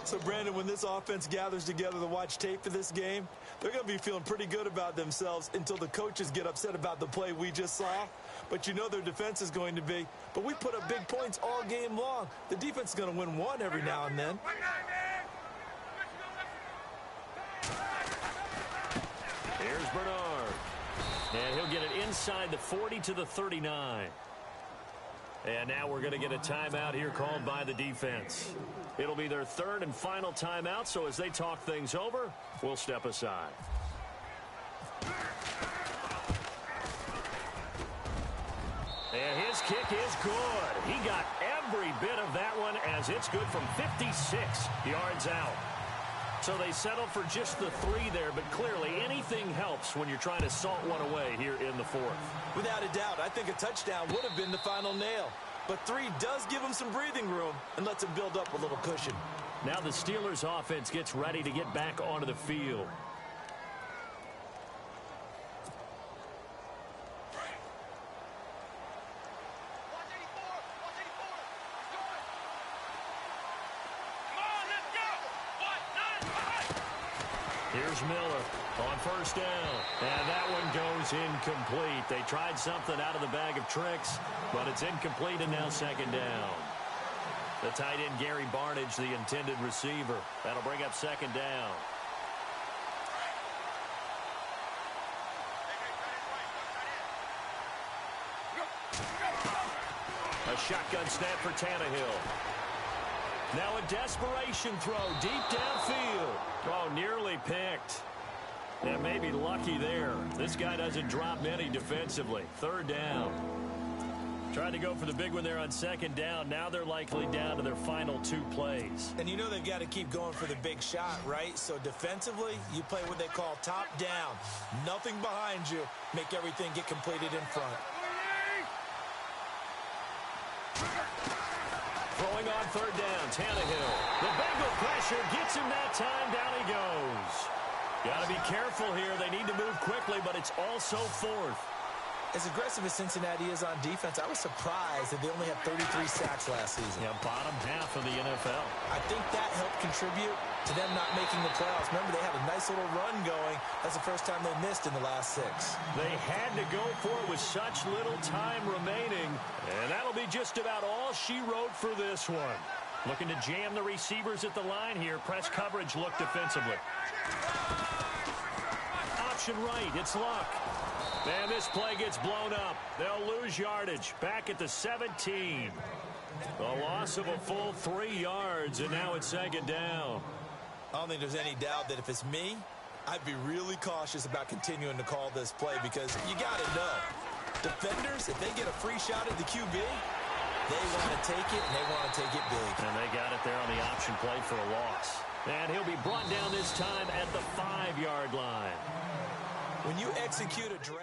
So, Brandon, when this offense gathers together to watch tape for this game, they're going to be feeling pretty good about themselves until the coaches get upset about the play we just saw. But you know their defense is going to be. But we put up big points all game long. The defense is going to win one every now and then. Here's Bernard. And he'll get it inside the 40 to the 39. And now we're going to get a timeout here called by the defense. It'll be their 3rd and final timeout, so as they talk things over, we'll step aside. And his kick is good. He got every bit of that one as it's good from 56 yards out. So they settled for just the 3 there, but clearly anything helps when you're trying to salt one away here in the 4th. Without a doubt, I think a touchdown would have been the final nail. But 3 does give them some breathing room and lets them build up a little cushion. Now the Steelers offense gets ready to get back onto the field. Here's Miller on first down. And that one goes incomplete. They tried something out of the bag of tricks, but it's incomplete and now second down. The tight end, Gary Barnidge, the intended receiver. That'll bring up second down. A shotgun snap for Tannehill. Now a desperation throw deep downfield. Oh, nearly picked. And maybe lucky there. This guy doesn't drop many defensively. Third down. Tried to go for the big one there on second down. Now they're likely down to their final 2 plays. And you know they've got to keep going for the big shot, right? So defensively, you play what they call top down. Nothing behind you. Make everything get completed in front. Throwing on third down, Tannehill. The Bengal pressure gets him that time. Down he goes. Got to be careful here. They need to move quickly, but it's also fourth. As aggressive as Cincinnati is on defense, I was surprised that they only had 33 sacks last season. Yeah, bottom half of the NFL. I think that helped contribute to them not making the playoffs. Remember, they had a nice little run going. That's the first time they missed in the last 6. They had to go for it with such little time remaining, and that'll be just about all she wrote for this one. Looking to jam the receivers at the line here. Press coverage look defensively. Option right, it's Luck. And this play gets blown up. They'll lose yardage. Back at the 17. A loss of a full 3 yards, and now it's second down. I don't think there's any doubt that if it's me, I'd be really cautious about continuing to call this play because you got to know, defenders, if they get a free shot at the QB, they want to take it, and they want to take it big. And they got it there on the option play for a loss. And he'll be brought down this time at the 5-yard line. When you execute a drag,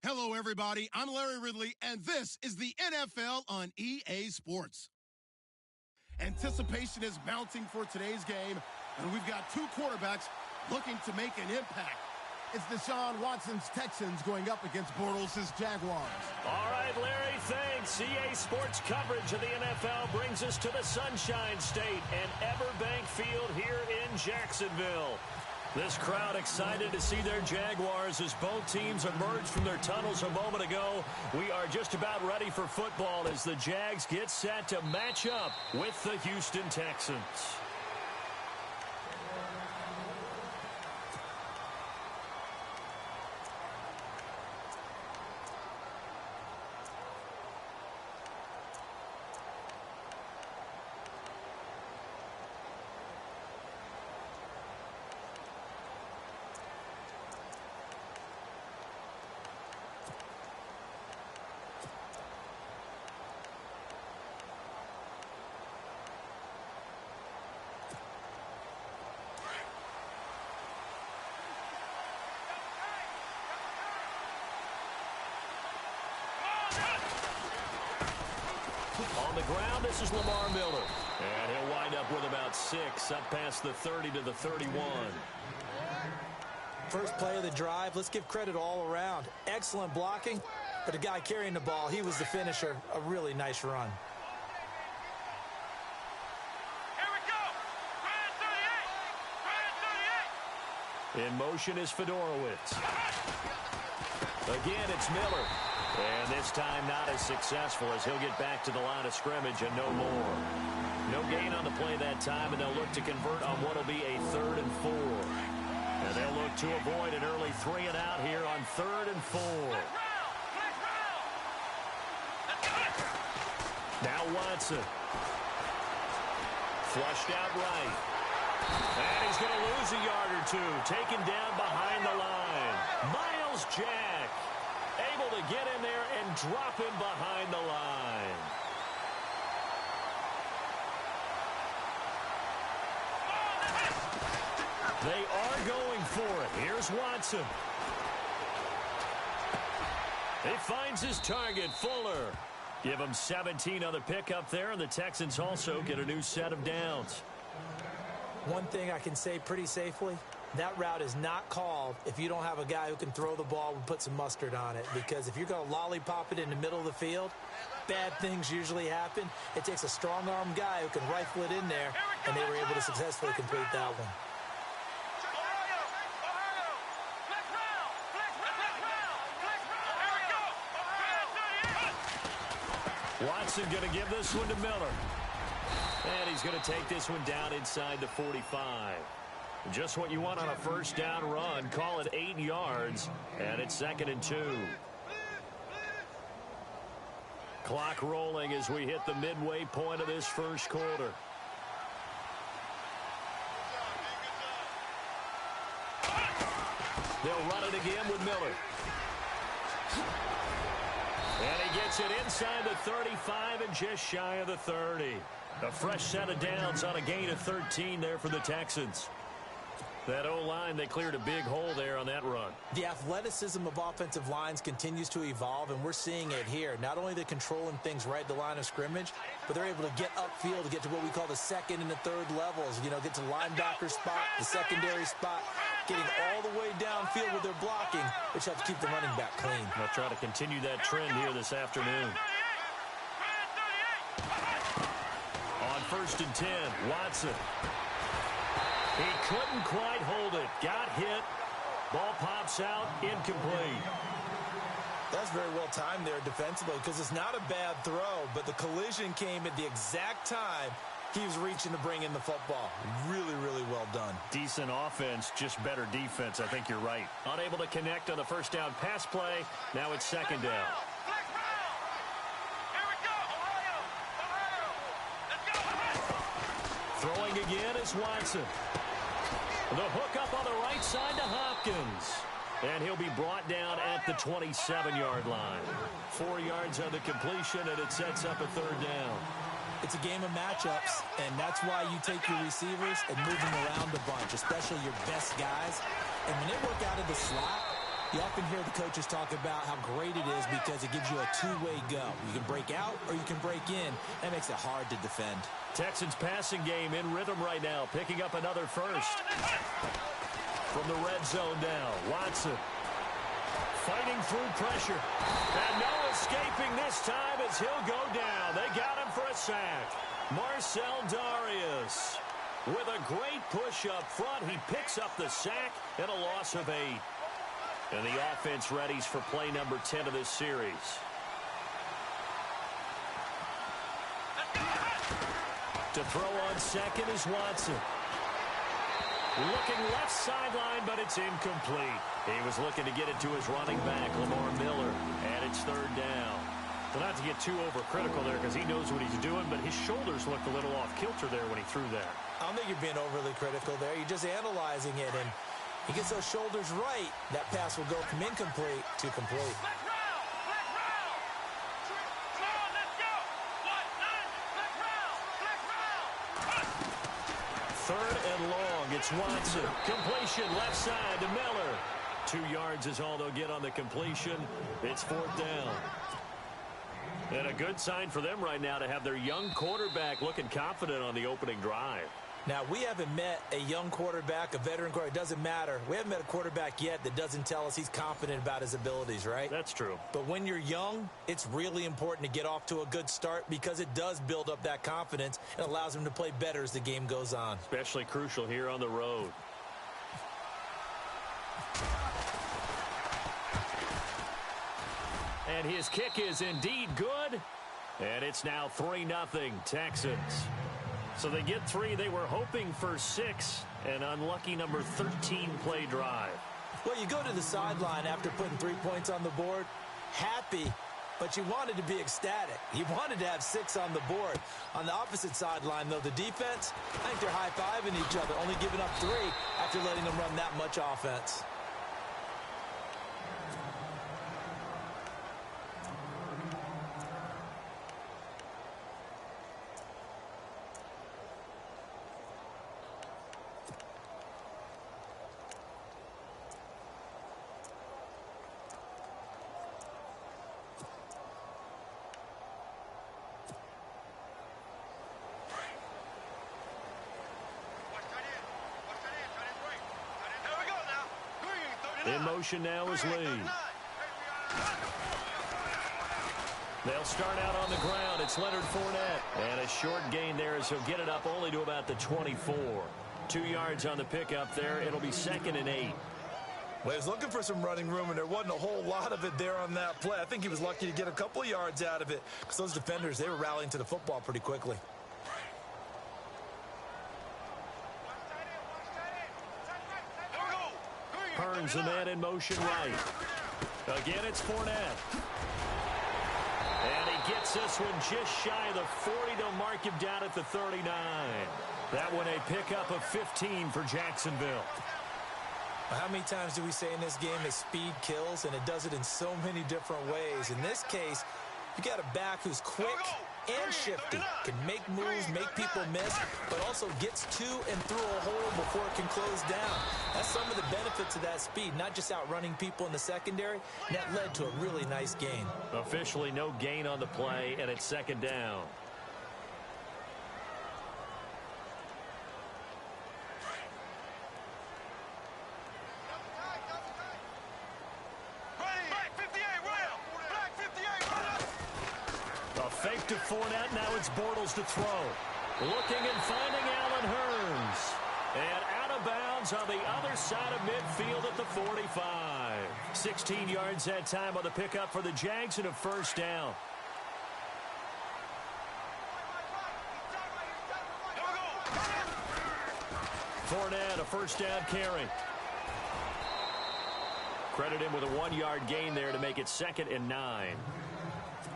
Hello, everybody. I'm Larry Ridley, and this is the NFL on EA Sports. Anticipation is mounting for today's game, and we've got two quarterbacks looking to make an impact. It's Deshaun Watson's Texans going up against Bortles' Jaguars. All right, Larry, thanks. EA Sports coverage of the NFL brings us to the Sunshine State and Everbank Field here in Jacksonville. This crowd excited to see their Jaguars as both teams emerged from their tunnels a moment ago. We are just about ready for football as the Jags get set to match up with the Houston Texans. On the ground, this is Lamar Miller. And he'll wind up with about 6, up past the 30 to the 31. First play of the drive, let's give credit all around. Excellent blocking, but the guy carrying the ball, he was the finisher. A really nice run. Here we go. Ryan 38. In motion is Fedorowicz. Again, it's Miller. And this time not as successful as he'll get back to the line of scrimmage and no more. No gain on the play that time, and they'll look to convert on what will be a 3rd and 4. And they'll look to avoid an early 3 and out here on 3rd and 4. Now Watson. Flushed out right. And he's going to lose a yard or two. Taken down behind the line. Myles Jack able to get in there and drop him behind the line. They are going for it. Here's Watson. He finds his target, Fuller. Give him 17 on the pickup there, and the Texans also get a new set of downs. One thing I can say pretty safely, that route is not called if you don't have a guy who can throw the ball and put some mustard on it. Because if you're going to lollipop it in the middle of the field, bad things usually happen. It takes a strong-arm guy who can rifle it in there, and they were able to successfully complete that one. Watson going to give this one to Miller. And he's going to take this one down inside the 45. Just what you want on a first down run. Call it 8 yards, and it's 2nd and 2. Clock rolling as we hit the midway point of this first quarter. They'll run it again with Miller. And he gets it inside the 35 and just shy of the 30. A fresh set of downs on a gain of 13 there for the Texans. That O-line, they cleared a big hole there on that run. The athleticism of offensive lines continues to evolve, and we're seeing it here. Not only are they controlling things right at the line of scrimmage, but they're able to get upfield to get to what we call the 2nd and the 3rd levels. You know, get to the linebacker spot, the secondary spot, getting all the way downfield with their blocking, which helps keep the running back clean. They'll try to continue that trend here this afternoon. On 1st and 10, Watson. He couldn't quite hold it. Got hit. Ball pops out. Incomplete. That's very well timed there defensively because it's not a bad throw, but the collision came at the exact time he was reaching to bring in the football. Really, really well done. Decent offense, just better defense. I think you're right. Unable to connect on the first down pass play. Now it's 2nd down. Throwing again is Watson. The hook up on the right side to Hopkins. And he'll be brought down at the 27-yard line. 4 yards on the completion, and it sets up a 3rd down. It's a game of matchups, and that's why you take your receivers and move them around a bunch, especially your best guys. And when they work out of the slot, You often hear the coaches talk about how great it is because it gives you a two-way go. You can break out or you can break in. That makes it hard to defend. Texans passing game in rhythm right now, picking up another first. From the red zone now, Watson fighting through pressure. And no escaping this time as he'll go down. They got him for a sack. Marcel Darius with a great push up front. He picks up the sack and a loss of 8. And the offense readies for play number 10 of this series. To throw on second is Watson. Looking left sideline, but it's incomplete. He was looking to get it to his running back, Lamar Miller, and it's third down. So not to get too overcritical there because he knows what he's doing, but his shoulders looked a little off kilter there when he threw that. I don't think you're being overly critical there. You're just analyzing it, and he gets those shoulders right. That pass will go from incomplete to complete. Third and long. It's Watson. Completion left side to Miller. 2 yards is all they'll get on the completion. It's fourth down. And a good sign for them right now to have their young quarterback looking confident on the opening drive. Now, we haven't met a young quarterback, a veteran quarterback. It doesn't matter. We haven't met a quarterback yet that doesn't tell us he's confident about his abilities, right? That's true. But when you're young, it's really important to get off to a good start because it does build up that confidence and allows him to play better as the game goes on. Especially crucial here on the road. And his kick is indeed good. And it's now 3-0 Texans. So they get 3. They were hoping for 6. An unlucky number 13 play drive. Well, you go to the sideline after putting 3 points on the board, happy, but you wanted to be ecstatic. You wanted to have 6 on the board. On the opposite sideline, though, the defense, I think they're high-fiving each other, only giving up 3 after letting them run that much offense. In motion now is Lee. They'll start out on the ground. It's Leonard Fournette. And a short gain there as he'll get it up only to about the 24. 2 yards on the pickup there. It'll be 2nd and 8. Well, he was looking for some running room, and there wasn't a whole lot of it there on that play. I think he was lucky to get a couple of yards out of it because those defenders, they were rallying to the football pretty quickly. Hearns the man in motion right. Again, it's Fournette. And he gets this one just shy of the 40 to mark him down at the 39. That one a pickup of 15 for Jacksonville. How many times do we say in this game that speed kills, and it does it in so many different ways? In this case, you got a back who's quick and shifty, can make moves, make people miss, but also gets to and through a hole before it can close down. That's some of the benefits of that speed, not just outrunning people in the secondary, and that led to a really nice gain. Officially no gain on the play, and it's 2nd down. Fake to Fournette. Now it's Bortles to throw. Looking and finding Allen Hurns. And out of bounds on the other side of midfield at the 45. 16 yards that time on the pickup for the Jags and a first down. Fournette, a first down carry. Credit him with a 1-yard gain there to make it 2nd and 9.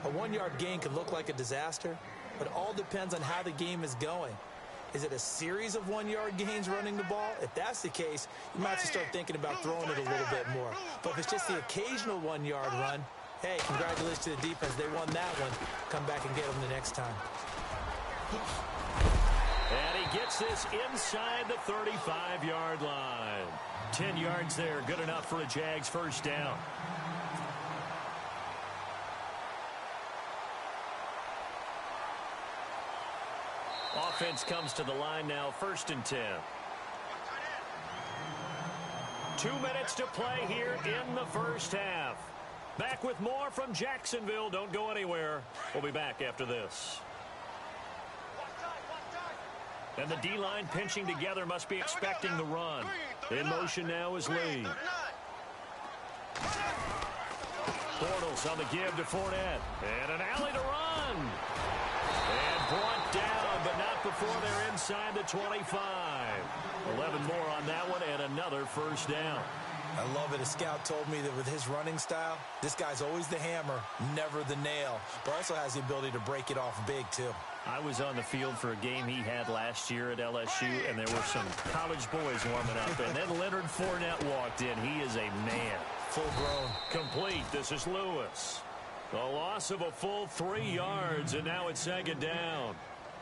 A 1-yard gain could look like a disaster, but it all depends on how the game is going. Is it a series of 1-yard gains running the ball? If that's the case, you might have to start thinking about throwing it a little bit more. But if it's just the occasional 1-yard run, hey, congratulations to the defense. They won that one. Come back and get them the next time. And he gets this inside the 35-yard line. 10 yards there, good enough for a Jags first down. Offense comes to the line now, 1st and 10. 2 minutes to play here in the first half. Back with more from Jacksonville. Don't go anywhere. We'll be back after this. And the D-line pinching together, must be expecting the run. In motion now is Lee. Bortles on the give to Fournette. And an alley to run. And brought down, but not before they're inside the 25. 11 more on that one, and another first down. I love it. A scout told me that with his running style, this guy's always the hammer, never the nail, but also has the ability to break it off big, too. I was on the field for a game he had last year at LSU, and there were some college boys warming up, and then Leonard Fournette walked in. He is a man. Full grown. Complete. This is Lewis. A loss of a full 3 yards, and now it's 2nd down.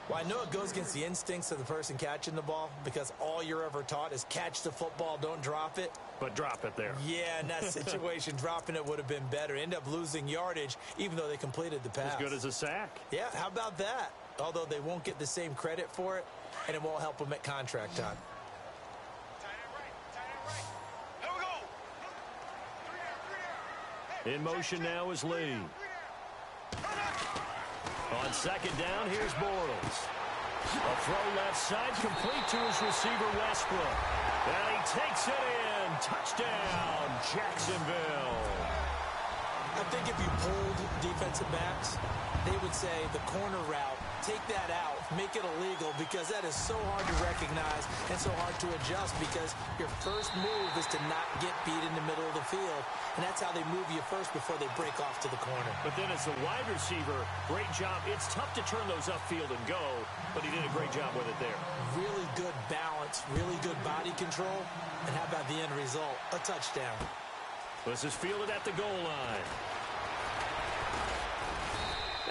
Well, I know it goes against the instincts of the person catching the ball because all you're ever taught is catch the football, don't drop it. But drop it there. Yeah, in that situation, dropping it would have been better. End up losing yardage, even though they completed the pass. As good as a sack. Yeah, how about that? Although they won't get the same credit for it, and it won't help them at contract time. In motion now is Lee. On 2nd down, here's Bortles. A throw left side, complete to his receiver, Westbrook. And he takes it in. Touchdown, Jacksonville. I think if you pulled defensive backs, they would say the corner route, take that out, make it illegal, because that is so hard to recognize and so hard to adjust, because your first move is to not get beat in the middle of the field, and that's how they move you first before they break off to the corner. But then as a wide receiver, great job. It's tough to turn those upfield and go, but he did a great job with it there. Really good balance, really good body control, and how about the end result? A touchdown. This is fielded at the goal line.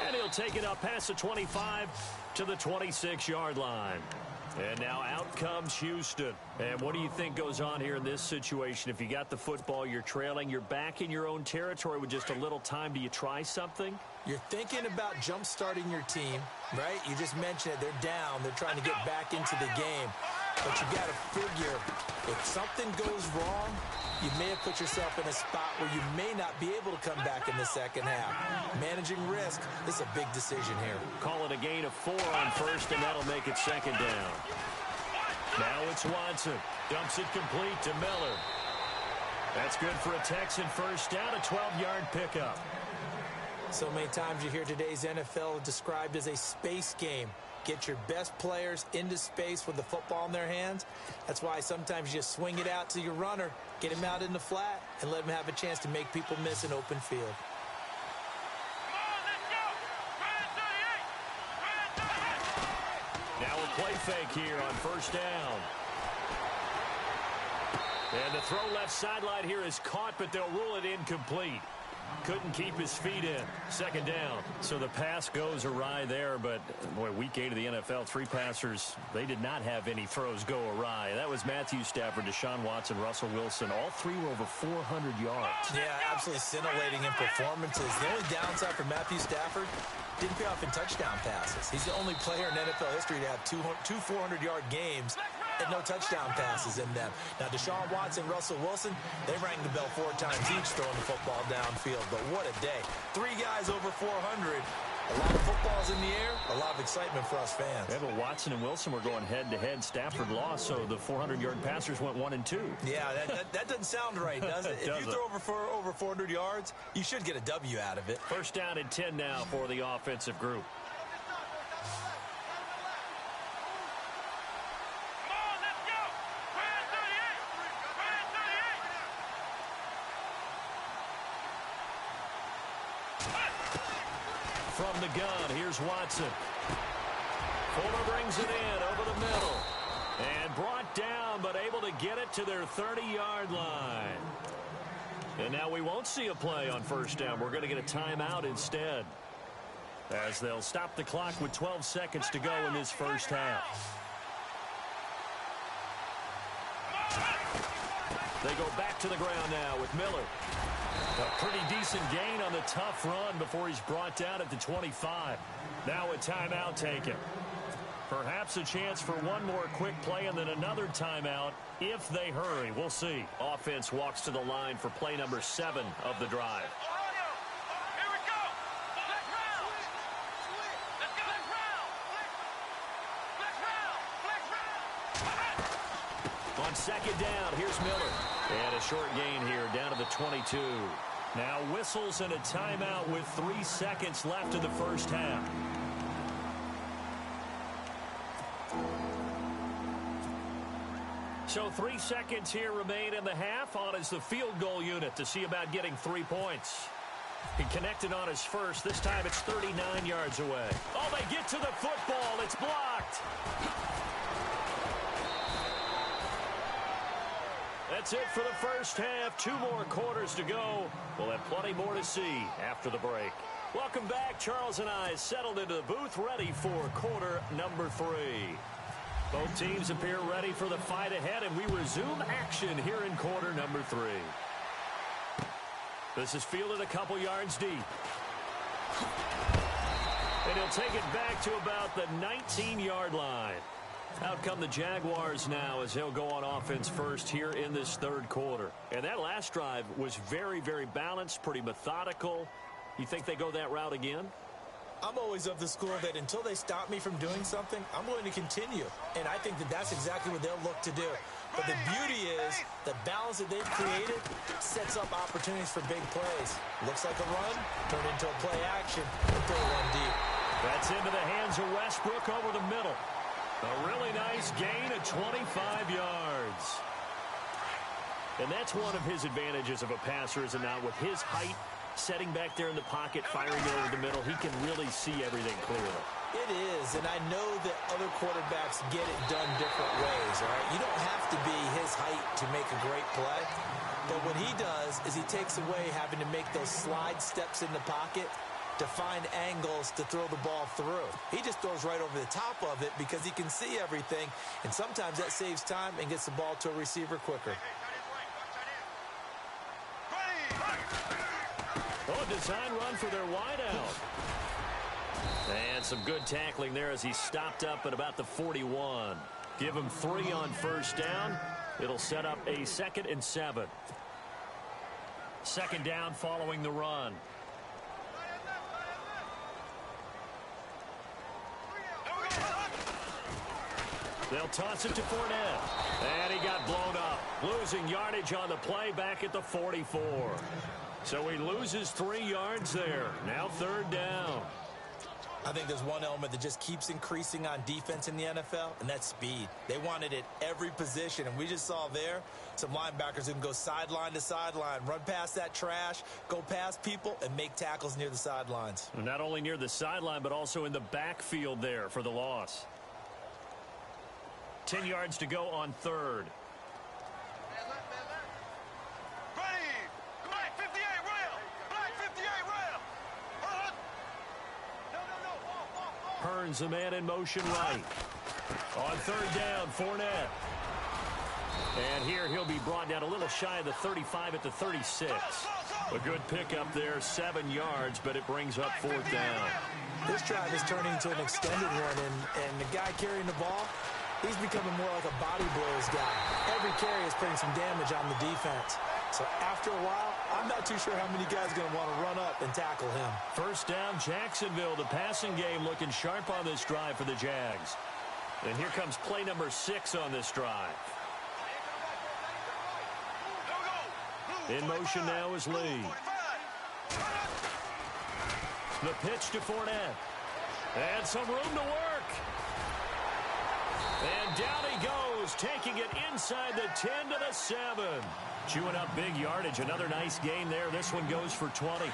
And he'll take it up past the 25 to the 26-yard line. And now out comes Houston. And what do you think goes on here in this situation? If you got the football, you're trailing, you're back in your own territory with just a little time. Do you try something? You're thinking about jump-starting your team, right? You just mentioned it. They're down. They're trying to get back into the game. But you got to figure, if something goes wrong, you may have put yourself in a spot where you may not be able to come back in the second half. Managing risk, this is a big decision here. Call it a gain of 4 on first, and that'll make it 2nd down. Now it's Watson. Dumps it complete to Miller. That's good for a Texan first down, a 12-yard pickup. So many times you hear today's NFL described as a space game. Get your best players into space with the football in their hands. That's why sometimes you just swing it out to your runner, get him out in the flat, and let him have a chance to make people miss an open field. Now a play fake here on first down. And the throw left sideline here is caught, but they'll rule it incomplete. Couldn't keep his feet in. 2nd down. So the pass goes awry there, but boy, week 8 of the NFL, 3 passers, they did not have any throws go awry. That was Matthew Stafford, Deshaun Watson, Russell Wilson. All 3 were over 400 yards. Yeah, absolutely scintillating in performances. The only downside for Matthew Stafford, didn't pay off in touchdown passes. He's the only player in NFL history to have two 400-yard games and no touchdown passes in them. Now, Deshaun Watson, Russell Wilson, they rang the bell 4 times each throwing the football downfield. But what a day. 3 guys over 400. A lot of footballs in the air, a lot of excitement for us fans. Yeah, but Watson and Wilson were going head-to-head. Stafford lost, so the 400-yard passers went 1 and 2. Yeah, that doesn't sound right, does it? If you throw over 400 yards, you should get a W out of it. First down and 10 now for the offensive group. From the gun, here's Watson. Fuller brings it in over the middle. And brought down, but able to get it to their 30-yard line. And now we won't see a play on first down. We're going to get a timeout instead, as they'll stop the clock with 12 seconds to go in this first half. They go back to the ground now with Miller. A pretty decent gain on the tough run before he's brought down at the 25. Now a timeout taken. Perhaps a chance for one more quick play and then another timeout if they hurry. We'll see. Offense walks to the line for play number 7 of the drive. On second down, here's Miller. And a short gain here down to the 22. Now whistles and a timeout with 3 seconds left in the first half. So 3 seconds here remain in the half. On is the field goal unit to see about getting 3 points. He connected on his first. This time it's 39 yards away. Oh, they get to the football. It's blocked. That's it for the first half. 2 more quarters to go. We'll have plenty more to see after the break. Welcome back. Charles and I settled into the booth, ready for quarter number 3. Both teams appear ready for the fight ahead, and we resume action here in quarter number 3. This is fielded a couple yards deep. And he'll take it back to about the 19-yard line. Out come the Jaguars now as they'll go on offense first here in this third quarter. And that last drive was very, very balanced, pretty methodical. You think they go that route again? I'm always of the school that until they stop me from doing something, I'm going to continue. And I think that that's exactly what they'll look to do. But the beauty is the balance that they've created sets up opportunities for big plays. Looks like a run, turned into a play action, and throw one deep. That's into the hands of Westbrook over the middle. A really nice gain of 25 yards. And that's one of his advantages of a passer, is it not? With his height, setting back there in the pocket, firing it over the middle, he can really see everything clearly. It is, and I know that other quarterbacks get it done different ways, all right? You don't have to be his height to make a great play. But what he does is he takes away having to make those slide steps in the pocket to find angles to throw the ball through. He just throws right over the top of it because he can see everything, and sometimes that saves time and gets the ball to a receiver quicker. Oh, a design run for their wideout. And some good tackling there as he stopped up at about the 41. Give him 3 on first down. It'll set up a 2nd and 7. Second down following the run. They'll toss it to Fournette. And he got blown up. Losing yardage on the play back at the 44. So he loses 3 yards there. Now third down. I think there's one element that just keeps increasing on defense in the NFL, and that's speed. They want it at every position, and we just saw there some linebackers who can go sideline to sideline, run past that trash, go past people, and make tackles near the sidelines. Not only near the sideline, but also in the backfield there for the loss. 10 yards to go on third. Hearns, the man in motion right. On third down, Fournette. And here he'll be brought down a little shy of the 35 at the 36. A good pickup there, 7 yards, but it brings up fourth down. This drive is turning into an extended one, and the guy carrying the ball, he's becoming more like a body blows guy. Every carry is putting some damage on the defense. So after a while, I'm not too sure how many guys are going to want to run up and tackle him. First down, Jacksonville. The passing game looking sharp on this drive for the Jags. And here comes play number 6 on this drive. In motion now is Lee. The pitch to Fournette. And some room to work. And down he goes, taking it inside the 10 to the 7. Chewing up big yardage. Another nice gain there. This one goes for 20.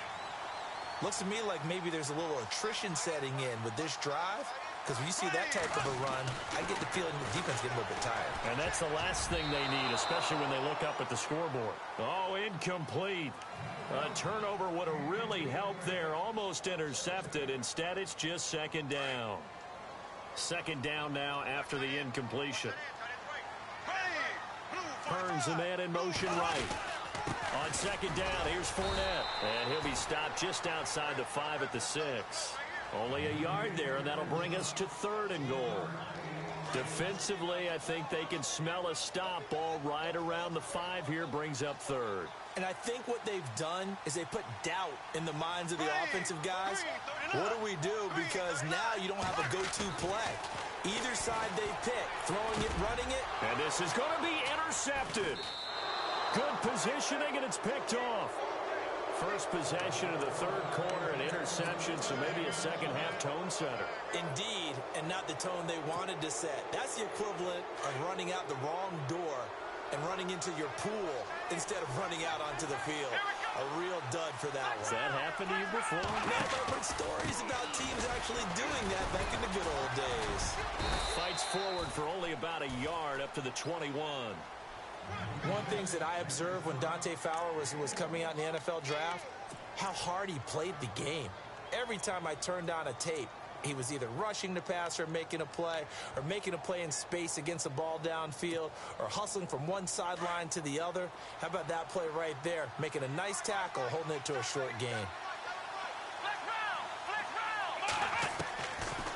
Looks to me like maybe there's a little attrition setting in with this drive. Because when you see that type of a run, I get the feeling the defense getting a little bit tired. And that's the last thing they need, especially when they look up at the scoreboard. Oh, incomplete. A turnover would have really helped there. Almost intercepted. Instead, it's just second down. Second down now after the incompletion. turns the man in motion right. On second down, here's Fournette. And he'll be stopped just outside the 5 at the 6. Only a yard there, and that'll bring us to 3rd and goal. Defensively, I think they can smell a stop. Ball right around the 5 here, brings up 3rd. And I think what they've done is they put doubt in the minds of the offensive guys. What do we do? Because now you don't have a go-to play. Either side they pick, throwing it, running it. And this is going to be intercepted. Good positioning, and it's picked off. First possession of the 3rd quarter, an interception, so maybe a second-half tone setter. Indeed, and not the tone they wanted to set. That's the equivalent of running out the wrong door and running into your pool instead of running out onto the field. A real dud for that one. Has that happened to you before? No, I've heard stories about teams actually doing that back in the good old days. Fights forward for only about a yard up to the 21. One thing that I observed when Dante Fowler was coming out in the NFL draft, how hard he played the game. Every time I turned on a tape, he was either rushing the passer, making a play, or making a play in space against the ball downfield, or hustling from one sideline to the other. How about that play right there? Making a nice tackle, holding it to a short gain.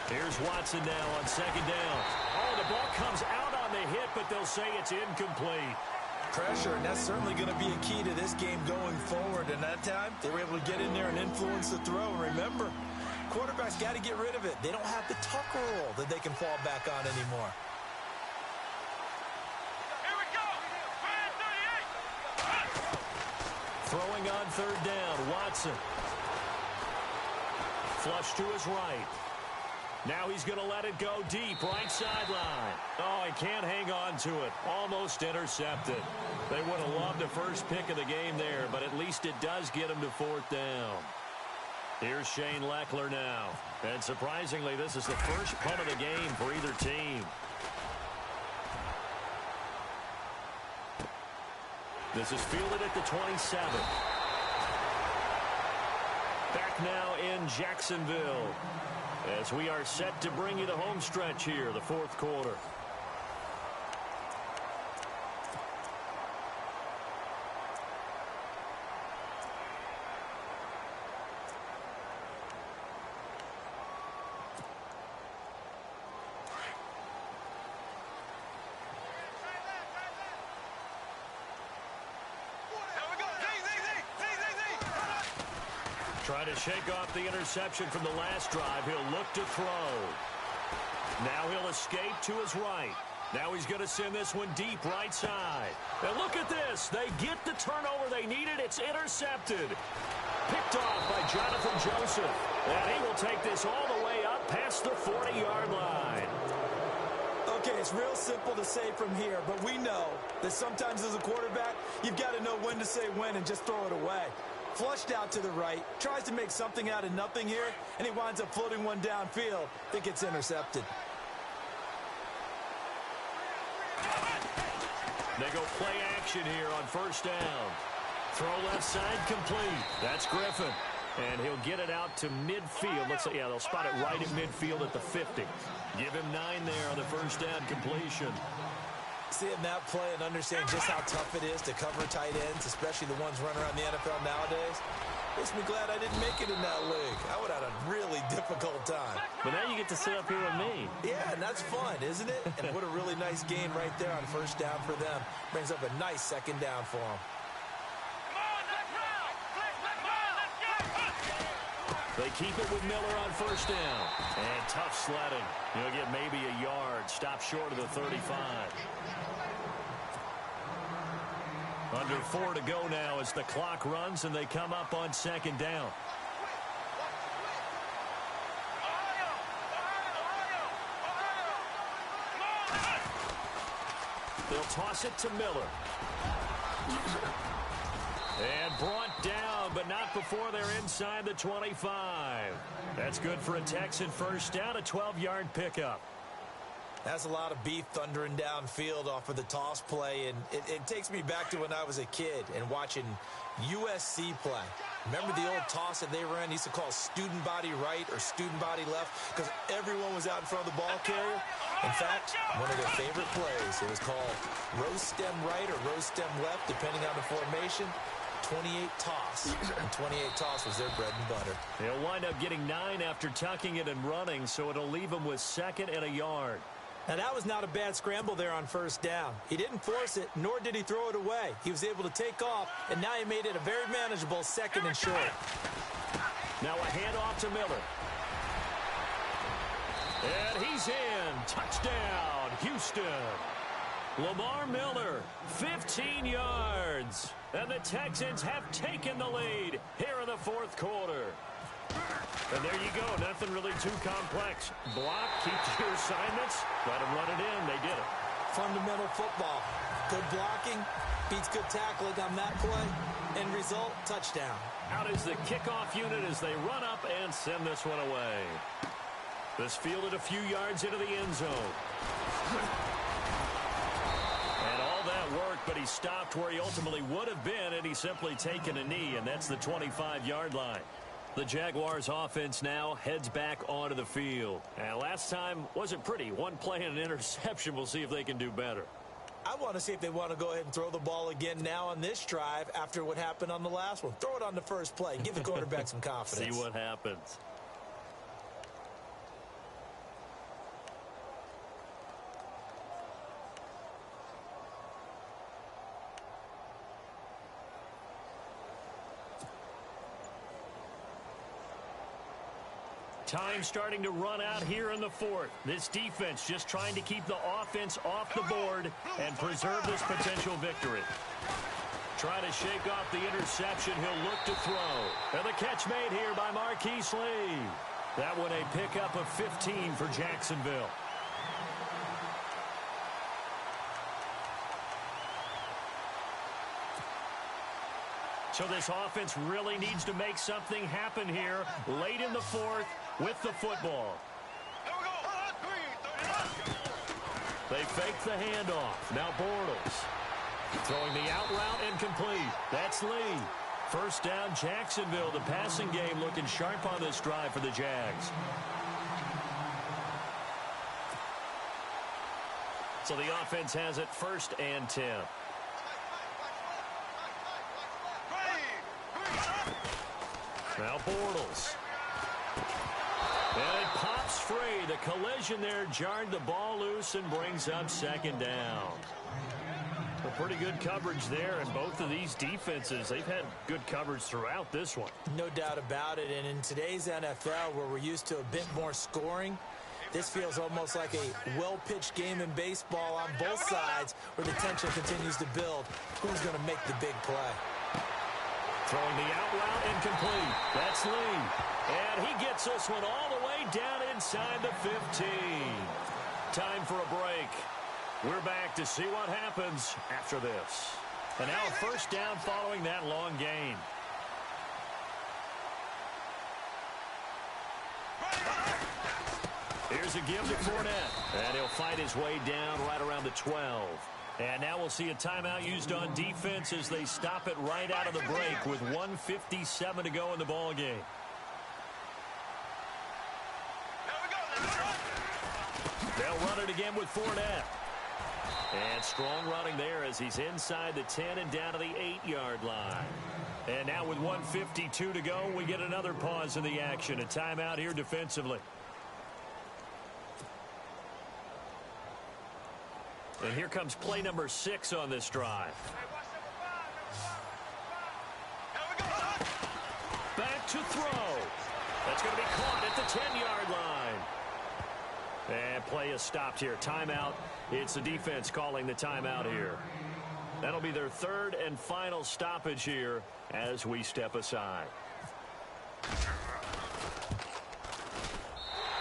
Here's Watson now on second down. Oh, the ball comes out on the hit, but they'll say it's incomplete. Pressure, and that's certainly going to be a key to this game going forward. And that time, they were able to get in there and influence the throw. Remember, quarterbacks got to get rid of it. They don't have the tuck rule that they can fall back on anymore. Here we go. 38. Throwing on 3rd down, Watson. Flush to his right. Now he's going to let it go deep, right sideline. Oh, he can't hang on to it. Almost intercepted. They would have loved the first pick of the game there, but at least it does get him to 4th down. Here's Shane Leckler now. And surprisingly, this is the first punt of the game for either team. This is fielded at the 27. Back now in Jacksonville, as we are set to bring you the home stretch here, the 4th quarter. Try to shake off the interception from the last drive. He'll look to throw. Now he'll escape to his right. Now he's going to send this one deep right side. And look at this. They get the turnover they needed. It's intercepted. Picked off by Jonathan Joseph. And he will take this all the way up past the 40-yard line. Okay, it's real simple to say from here, but we know that sometimes as a quarterback, you've got to know when to say when and just throw it away. Flushed out to the right, tries to make something out of nothing here, and he winds up floating one downfield. I think it's intercepted. They go play action here on 1st down. Throw left side complete. That's Griffin. And he'll get it out to midfield. Let's say, yeah, they'll spot it right at midfield at the 50. Give him 9 there on the 1st down completion. Seeing that play and understanding just how tough it is to cover tight ends, especially the ones running around the NFL nowadays, makes me glad I didn't make it in that league. I would have had a really difficult time. But now you get to sit up here with me. Yeah, and that's fun, isn't it? And what a really nice game right there on 1st down for them. Brings up a nice 2nd down for them. They keep it with Miller on 1st down. And tough sledding. He'll get maybe a yard. Stop short of the 35. Under 4 to go now as the clock runs and they come up on 2nd down. They'll toss it to Miller. And brought down, but not before they're inside the 25. That's good for a Texan 1st down, a 12-yard pickup. That's a lot of beef thundering downfield off of the toss play, and it takes me back to when I was a kid and watching USC play. Remember the old toss that they ran? They used to call student body right or student body left because everyone was out in front of the ball carrier. In fact, one of their favorite plays, it was called rose stem right or rose stem left, depending on the formation. 28 toss, and 28 toss was their bread and butter. They'll wind up getting 9 after tucking it and running, so it'll leave them with 2nd and a yard. Now, that was not a bad scramble there on first down. He didn't force it, nor did he throw it away. He was able to take off, and now he made it a very manageable 2nd and short. Now a handoff to Miller. And he's in. Touchdown, Houston. Lamar Miller, 15 yards. And the Texans have taken the lead here in the 4th quarter. And there you go. Nothing really too complex. Block, keep to your assignments, let them run it in. They did it. Fundamental football. Good blocking beats good tackling on that play. End result, touchdown. Out is the kickoff unit as they run up and send this one away. This fielded a few yards into the end zone. And all that worked, but he stopped where he ultimately would have been, and he's simply taken a knee, and that's the 25-yard line. The Jaguars offense now heads back onto the field. And last time wasn't pretty. One play and an interception. We'll see if they can do better. I want to see if they want to go ahead and throw the ball again now on this drive after what happened on the last one. Throw it on the first play. Give the quarterback some confidence. See what happens. Time starting to run out here in the 4th. This defense just trying to keep the offense off the board and preserve this potential victory. Trying to shake off the interception. He'll look to throw. And the catch made here by Marquise Lee. That one a pickup of 15 for Jacksonville. So this offense really needs to make something happen here late in the 4th with the football. They fake the handoff. Now Bortles throwing the out route incomplete. That's Lee. First down, Jacksonville. The passing game looking sharp on this drive for the Jags. So the offense has it 1st and 10. Now Bortles. And it pops free. The collision there jarred the ball loose and brings up 2nd down. A pretty good coverage there, and both of these defenses, they've had good coverage throughout this one. No doubt about it, and in today's NFL, where we're used to a bit more scoring, this feels almost like a well-pitched game in baseball on both sides where the tension continues to build. Who's going to make the big play? Throwing the out route incomplete. That's Lee. And he gets this one all the way down inside the 15. Time for a break. We're back to see what happens after this. And now a first down following that long gain. Here's a give to Fournette. And he'll fight his way down right around the 12. And now we'll see a timeout used on defense as they stop it right out of the break with 1:57 to go in the ball game. They'll run it again with Fournette. And strong running there as he's inside the 10 and down to the 8-yard line. And now with 1:52 to go, we get another pause in the action. A timeout here defensively. And here comes play number 6 on this drive. Back to throw. That's going to be caught at the 10-yard line. And play is stopped here. Timeout. It's the defense calling the timeout here. That'll be their 3rd and final stoppage here as we step aside.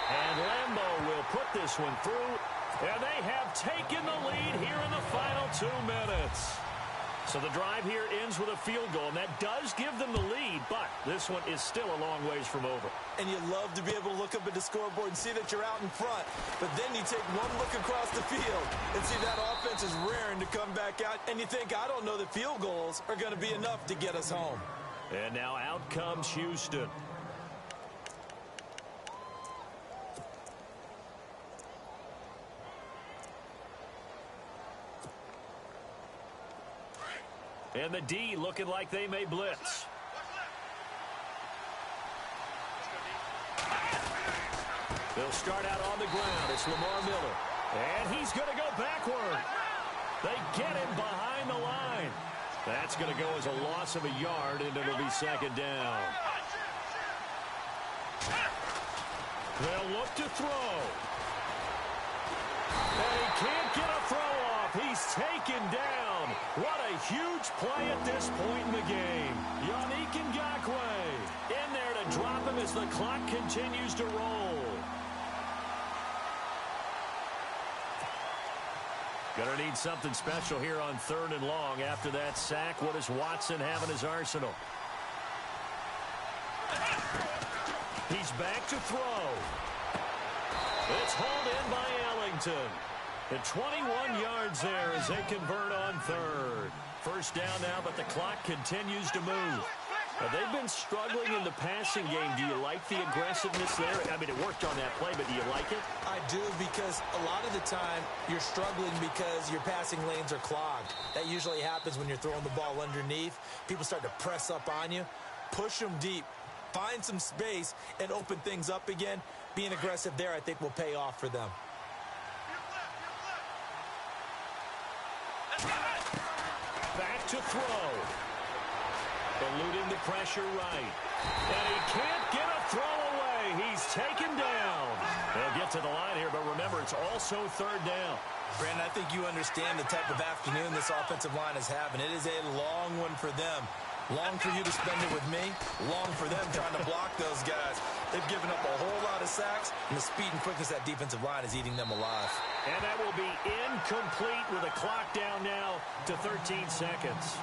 And Lambeau will put this one through. And they have taken the lead here in the final 2 minutes. So the drive here ends with a field goal, and that does give them the lead, but this one is still a long ways from over. And you love to be able to look up at the scoreboard and see that you're out in front, but then you take one look across the field and see that offense is raring to come back out, and you think, I don't know that field goals are going to be enough to get us home. And now out comes Houston. And the D looking like they may blitz. They'll start out on the ground. It's Lamar Miller. And he's going to go backward. They get him behind the line. That's going to go as a loss of a yard, and it'll be second down. They'll look to throw. And he can't get a throw off. He's taken down. What a huge play at this point in the game. Yannick Ngakoue in there to drop him as the clock continues to roll. Gonna need something special here on 3rd and long. After that sack, what does Watson have in his arsenal? He's back to throw. It's hauled in by Ellington. The 21 yards there as they convert on 3rd. First down now, but the clock continues to move. Now, they've been struggling in the passing game. Do you like the aggressiveness there? I mean, it worked on that play, but do you like it? I do, because a lot of the time you're struggling because your passing lanes are clogged. That usually happens when you're throwing the ball underneath. People start to press up on you. Push them deep. Find some space and open things up again. Being aggressive there, I think, will pay off for them. Back to throw. Eluding the pressure right. And he can't get a throw away. He's taken down. They'll get to the line here, but remember, it's also 3rd down. Brandon, I think you understand the type of afternoon this offensive line is having. It is a long one for them. Long for you to spend it with me. Long for them trying to block those guys. They've given up a whole lot of sacks, and the speed and quickness of that defensive line is eating them alive. And that will be incomplete with a clock down now to 13 seconds.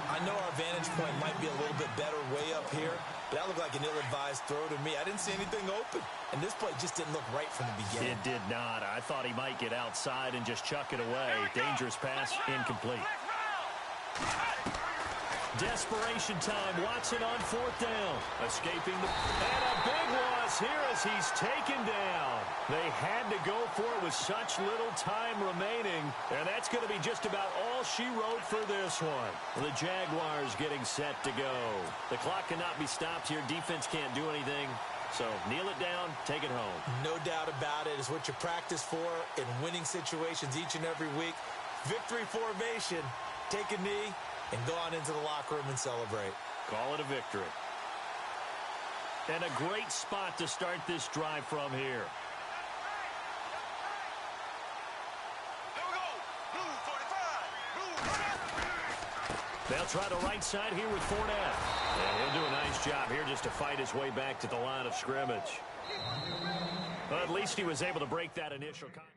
I know our vantage point might be a little bit better way up here, but that looked like an ill-advised throw to me. I didn't see anything open, and this play just didn't look right from the beginning. It did not. I thought he might get outside and just chuck it away. Dangerous pass, incomplete. Desperation time. Watson on 4th down. Escaping the... And a big loss here as he's taken down. They had to go for it with such little time remaining. And that's going to be just about all she wrote for this one. The Jaguars getting set to go. The clock cannot be stopped here. Defense can't do anything. So kneel it down, take it home. No doubt about it. It's what you practice for in winning situations each and every week. Victory formation. Take a knee and go on into the locker room and celebrate. Call it a victory. And a great spot to start this drive from here. They'll try the right side here with Fournette. And he'll do a nice job here just to fight his way back to the line of scrimmage. But at least he was able to break that initial contact.